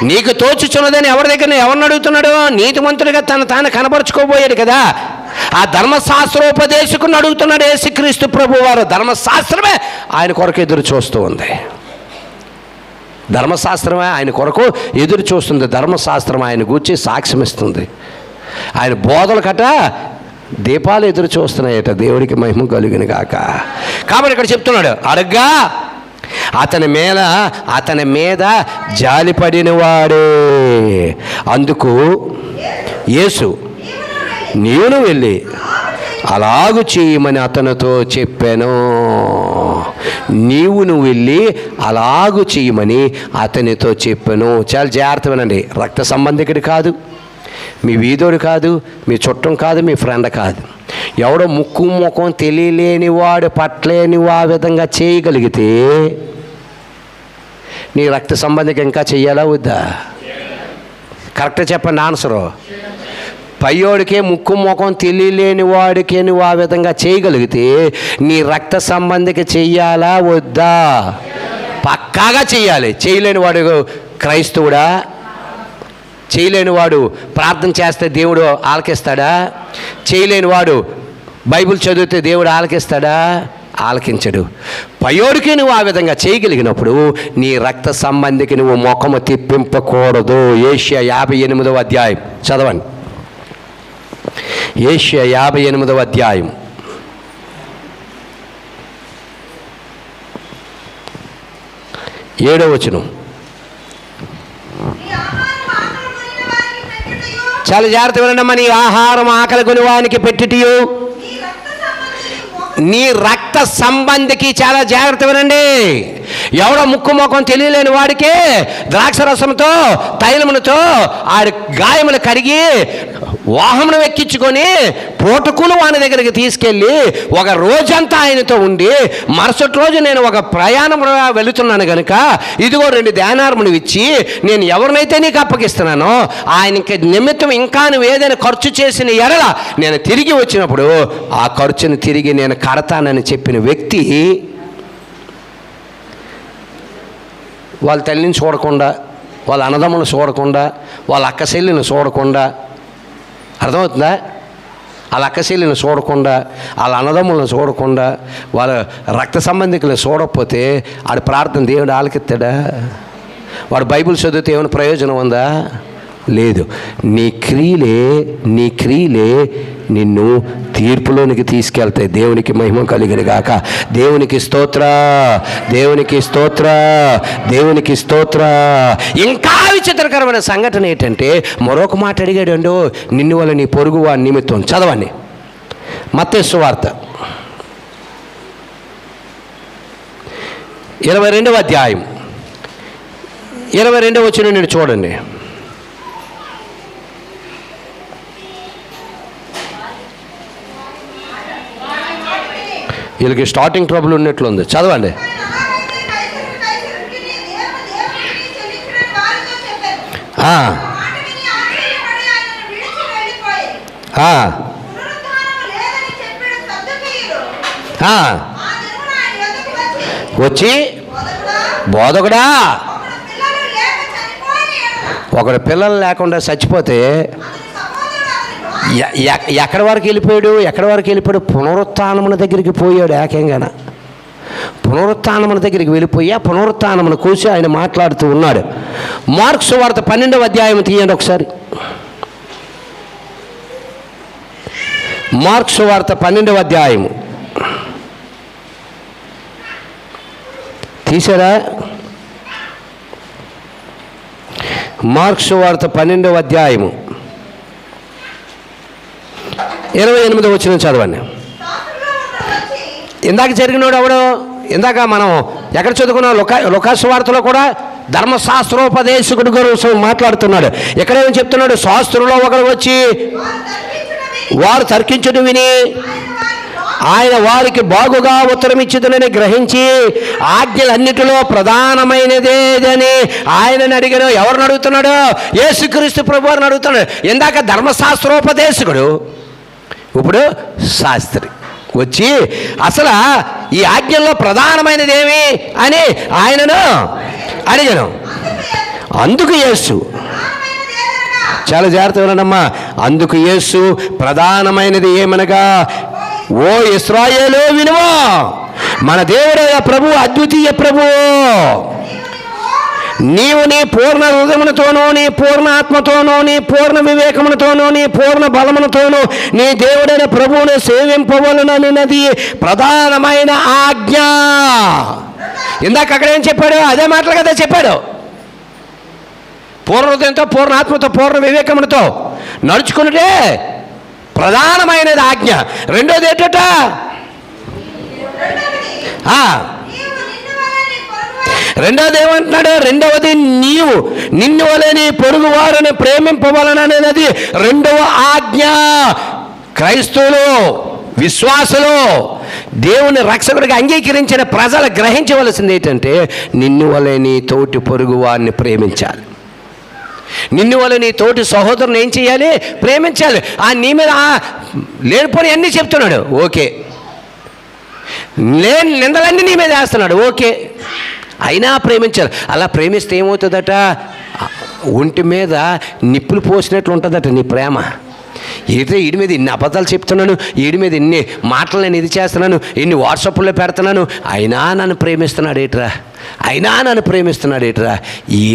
నీకు తోచుచున్నదని ఎవరి దగ్గర ఎవరిని అడుగుతున్నాడు? నీతిమంతుడిగా తాను కనపరుచుకోబోయాడు కదా, ఆ ధర్మశాస్త్రోపదేశకుని అడుగుతున్నాడు యేసుక్రీస్తు ప్రభు వారు. ధర్మశాస్త్రమే ఆయన కొరకు ఎదురు చూస్తూ ఉంది. ధర్మశాస్త్రమే ఆయన కొరకు ఎదురు చూస్తుంది. ధర్మశాస్త్రం ఆయన గూర్చి సాక్ష్యం ఇస్తుంది. ఆయన బోధలు కట దీపాలు ఎదురు చూస్తున్నాయట. దేవుడికి మహిమ కలుగును గాక. కాబట్టి ఇక్కడ చెప్తున్నాడు, అడగ్గా అతని మీద జాలిపడిన వాడే. అందుకు యేసు, నీవును వెళ్ళి అలాగు చేయమని అతనితో చెప్పాను. నీవును వెళ్ళి అలాగు చేయమని అతనితో చెప్పాను. చాలా జాగ్రత్త వినండి. రక్త సంబంధికుడు కాదు, మీ వీధుడు కాదు, మీ చుట్టం కాదు, మీ ఫ్రెండ్ కాదు. ఎవడో ముక్కు ముఖం తెలియలేని వాడు పట్లేని ఆ విధంగా చేయగలిగితే నీ రక్త సంబంధికి ఇంకా చెయ్యాలా వద్దా? కరెక్ట్గా చెప్పండి ఆన్సరు. పయ్యోడికే ముక్కు ముఖం తెలియలేని వాడికే నువ్వు ఆ విధంగా చేయగలిగితే నీ రక్త సంబంధికి చెయ్యాలా వద్దా? పక్కాగా చెయ్యాలి. చేయలేని వాడు క్రైస్తవుడా? చేయలేని వాడు ప్రార్థన చేస్తే దేవుడు ఆలకిస్తాడా? చేయలేని వాడు బైబిల్ చదివితే దేవుడు ఆలకిస్తాడా? ఆలకించడు. పయోడికి నువ్వు ఆ విధంగా చేయగలిగినప్పుడు నీ రక్త సంబంధికి నువ్వు ముఖము తిప్పింపకూడదు. ఏషియా 58వ అధ్యాయం చదవండి. ఏషియా 58వ అధ్యాయం 7వ వచనం. చాలా జాగ్రత్త వినండమ్మా. నీ ఆహారం ఆకలి కొని వానికి పెట్టుటియు, నీ రక్త సంబంధికి చాలా జాగ్రత్త వినండి. ఎవడో ముక్కు ముఖం తెలియలేని వాడికి ద్రాక్షరసంతో తైలములతో ఆడి గాయములు కడిగి వాహనం ఎక్కించుకొని పూటకులు వాని దగ్గరికి తీసుకెళ్ళి ఒక రోజంతా ఆయనతో ఉండి మరుసటి రోజు నేను ఒక ప్రయాణం వెళుతున్నాను కనుక ఇదిగో 2 దేనారములు ఇచ్చి నేను ఎవరినైతే నీకు అప్పగిస్తున్నానో ఆయనకి నిమిత్తం ఇంకా నువ్వు ఏదైనా ఖర్చు చేసిన ఎడల నేను తిరిగి వచ్చినప్పుడు ఆ ఖర్చును తిరిగి నేను కడతానని చెప్పిన వ్యక్తి వాళ్ళ తల్లిని చూడకుండా, వాళ్ళ అన్నదమ్ములను చూడకుండా, వాళ్ళ అక్క చెల్లిని చూడకుండా, అర్థమవుతుందా? వాళ్ళ అక్క చెల్లిని చూడకుండా, వాళ్ళ అన్నదమ్ములను చూడకుండా, వాళ్ళ రక్త సంబంధికులను చూడకపోతే ఆడి ప్రార్థన దేవుడు ఆలకిస్తాడా? వాడు బైబిల్ చదివితే ఏమైనా ప్రయోజనం ఉందా? లేదు. నీ క్రియలే నిన్ను తీర్పులోనికి తీసుకెళ్తాయి. దేవునికి మహిమ కలిగిన గాక. దేవునికి స్తోత్ర, దేవునికి స్తోత్ర, దేవునికి స్తోత్ర. ఇంకా విచిత్రకరమైన సంఘటన ఏంటంటే మరొక మాట అడిగాడు. నిన్ను వల్ల నీ పొరుగు వాడి నిమిత్తం. చదవండి మత్తయి సువార్త 22వ అధ్యాయం 22వ వచనం నేను చూడండి. వీళ్ళకి స్టార్టింగ్ ట్రబుల్ ఉన్నట్లుంది. చదవండి. వచ్చి బోధకుడా, ఒకడు పిల్లలు లేకుండా చచ్చిపోతే ఎక్కడి వరకు వెళ్ళిపోయాడు? పునరుత్థానమున దగ్గరికి పోయాడు. ఏకంగా పునరుత్థానమున దగ్గరికి వెళ్ళిపోయి ఆ పునరుత్థానమును కూర్చి ఆయన మాట్లాడుతూ ఉన్నాడు. మార్కు సువార్త 12వ అధ్యాయం తీయండి ఒకసారి. మార్కు సువార్త 12వ అధ్యాయం తీసారా? మార్కు సువార్త 12వ అధ్యాయము 28వ వచనం చదవండి. ఇందాక జరిగినోడు ఎవడు? ఇందాక మనం ఎక్కడ చదువుకున్నాం? లూకాసు వార్తలో కూడా ధర్మశాస్త్రోపదేశకుడు గురించి మాట్లాడుతున్నాడు. ఎక్కడేమని చెప్తున్నాడు? శాస్త్రులో ఒకరు వచ్చి వారు తర్కించుడు విని ఆయన వారికి బాగుగా ఉత్తరం ఇచ్చిదని గ్రహించి ఆజ్ఞలన్నిటిలో ప్రధానమైనదేదని ఆయనని అడిగాను. ఎవరిని అడుగుతున్నాడు? యేసుక్రీస్తు ప్రభువారిని అడుగుతున్నాడు. ఇందాక ధర్మశాస్త్రోపదేశకుడు, ఇప్పుడు శాస్త్రి వచ్చి అసలు ఈ ఆజ్ఞల్లో ప్రధానమైనది ఏమి అని ఆయనను అడిగాను. అందుకు యేసు, చాలా జాగ్రత్త వినండమ్మా, అందుకు యేసు ప్రధానమైనది ఏమనగా, ఓ ఇశ్రాయేలు వినుమా, మన దేవుడైన ప్రభువు అద్వితీయ ప్రభువు, నీవు నీ పూర్ణ హృదయమునతోనూ, నీ పూర్ణ ఆత్మతోనూ, నీ పూర్ణ వివేకమునతోనూ, నీ పూర్ణ బలమునతోనూ నీ దేవుడైన ప్రభువును సేవింపవలననినది ప్రధానమైన ఆజ్ఞ. ఇందాక అక్కడ ఏం చెప్పాడు? అదే మాటలు కదా చెప్పాడు. పూర్ణ హృదయంతో, పూర్ణ ఆత్మతో, పూర్ణ వివేకములతో నడుచుకున్నదే ప్రధానమైనది ఆజ్ఞ. రెండోది ఏంటట? రెండవది ఏమంటున్నాడు? రెండవది నీవు నిన్ను వలె నీ పొరుగు వారిని ప్రేమింపవలననేది రెండవ ఆజ్ఞ. క్రైస్తవులు, విశ్వాసులు, దేవుని రక్షకుడిగా అంగీకరించిన ప్రజలు గ్రహించవలసింది ఏంటంటే నిన్ను వలె నీ తోటి పొరుగు వారిని ప్రేమించాలి. నిన్ను వల్ల నీ తోటి సహోదరుని ఏం చేయాలి? ప్రేమించాలి. నీ మీద లేనిపోని అన్నీ చెప్తున్నాడు, ఓకే. లేని నిందలన్నీ నీ మీద వేస్తున్నాడు, ఓకే. అయినా ప్రేమించాలి. అలా ప్రేమిస్తే ఏమవుతుందట? ఒంటి మీద నిప్పులు పోసినట్లు ఉంటుందట నీ ప్రేమ. ఏదో వీడి మీద ఇన్ని అబద్ధాలు చెప్తున్నాను, వీడి మీద ఇన్ని మాటలు నేను ఇది చేస్తున్నాను, ఇన్ని వాట్సాప్లో పెడుతున్నాను, అయినా నన్ను ప్రేమిస్తున్నాడు ఏట్రా, అయినా నన్ను ప్రేమిస్తున్నాడు ఏట్రా.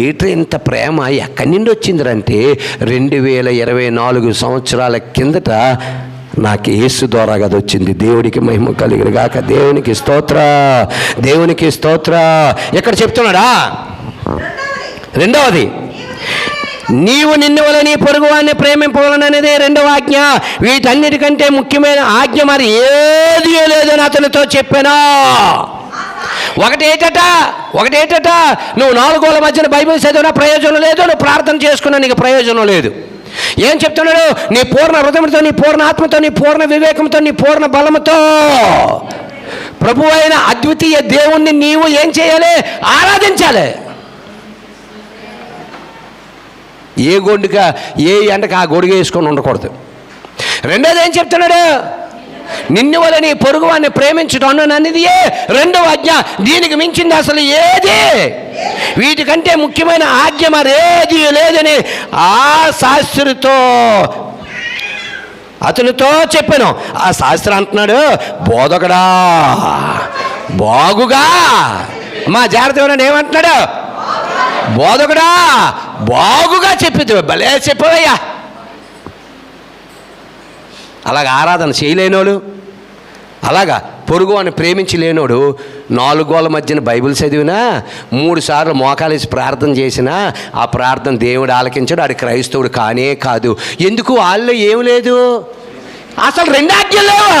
ఏట్రా ఇంత ప్రేమ ఎక్కడి నుండి వచ్చిందంటే 2024 సంవత్సరాల కిందట నాకు యేసు ద్వారా కదా వచ్చింది. దేవుడికి మహిమ కలిగిన గాక. దేవునికి స్తోత్ర, దేవునికి స్తోత్ర. ఎక్కడ చెప్తున్నాడా? రెండవది నీవు నిన్ను వల్ల నీ పొరుగు వారిని ప్రేమింపవలననేదే రెండవ ఆజ్ఞ. వీటన్నిటికంటే ముఖ్యమైన ఆజ్ఞ మరి ఏది లేదని అతనితో చెప్పాను. ఒకటేటట నువ్వు 4 గోడల మధ్యన బైబిల్ చదివినా ప్రయోజనం లేదు, నువ్వు ప్రార్థన చేసుకున్నా నీకు ప్రయోజనం లేదు. ఏం చెప్తున్నాడు? నీ పూర్ణ హృదయంతో, నీ పూర్ణ ఆత్మతో, నీ పూర్ణ వివేకంతో, నీ పూర్ణ బలముతో ప్రభు అయిన అద్వితీయ దేవుణ్ణి నీవు ఏం చేయాలి? ఆరాధించాలి. ఏ గొడ్డుగా ఏ ఎండకు ఆ గొడుగు వేసుకొని ఉండకూడదు. రెండోది ఏం చెప్తున్నాడు? నిన్ను వల్ల నీ పొరుగు వారిని ప్రేమించడం అనేది రెండవ ఆజ్ఞ. దీనికి మించింది అసలు ఏది? వీటికంటే ముఖ్యమైన ఆజ్ఞ మరేది లేదని ఆ శాస్త్రితో అతనితో చెప్పాను. ఆ శాస్త్రి అంటున్నాడు, బోధకుడా బాగుగా మా జాగ్రత్త ఏమంటున్నాడు? బోధకుడా బాగుగా చెప్పిద్దు, భలే చెప్పవయ్యా. అలాగ ఆరాధన చేయలేనోడు, అలాగా పొరుగు అని ప్రేమించి లేనోడు 4 గోడల మధ్యన బైబిల్ చదివినా 3 సార్లు మోకాలేసి ప్రార్థన చేసినా ఆ ప్రార్థన దేవుడు ఆలకించాడు. ఆడు క్రైస్తవుడు కానే కాదు. ఎందుకు? వాళ్ళలో ఏం లేదు, అసలు 2 ఆజ్ఞలు లేవు,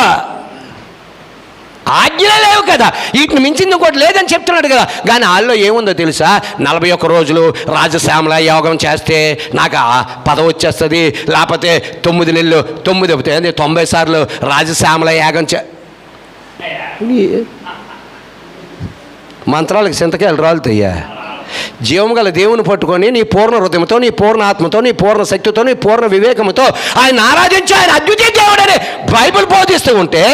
ఆజ్ఞలే లేవు కదా. వీటిని మించింది ఇంకోటి లేదని చెప్తున్నాడు కదా. కానీ వాళ్ళలో ఏముందో తెలుసా? 41 రోజులు రాజశ్యామల యోగం చేస్తే నాకు పదవి వచ్చేస్తుంది, లేకపోతే 9 నెలలు 90 సార్లు రాజశ్యామల యాగం మంత్రాలకు చింతకాయలు రాలుతాయ్యా. జీవం గల దేవుని పట్టుకొని నీ పూర్ణ హృదయంతో, నీ పూర్ణ ఆత్మతో, నీ పూర్ణ శక్తితో, నీ పూర్ణ వివేకంతో ఆయన ఆరాధించి ఆయన అద్వితీయ దేవుడని బైబిల్ బోధిస్తూ ఉంటే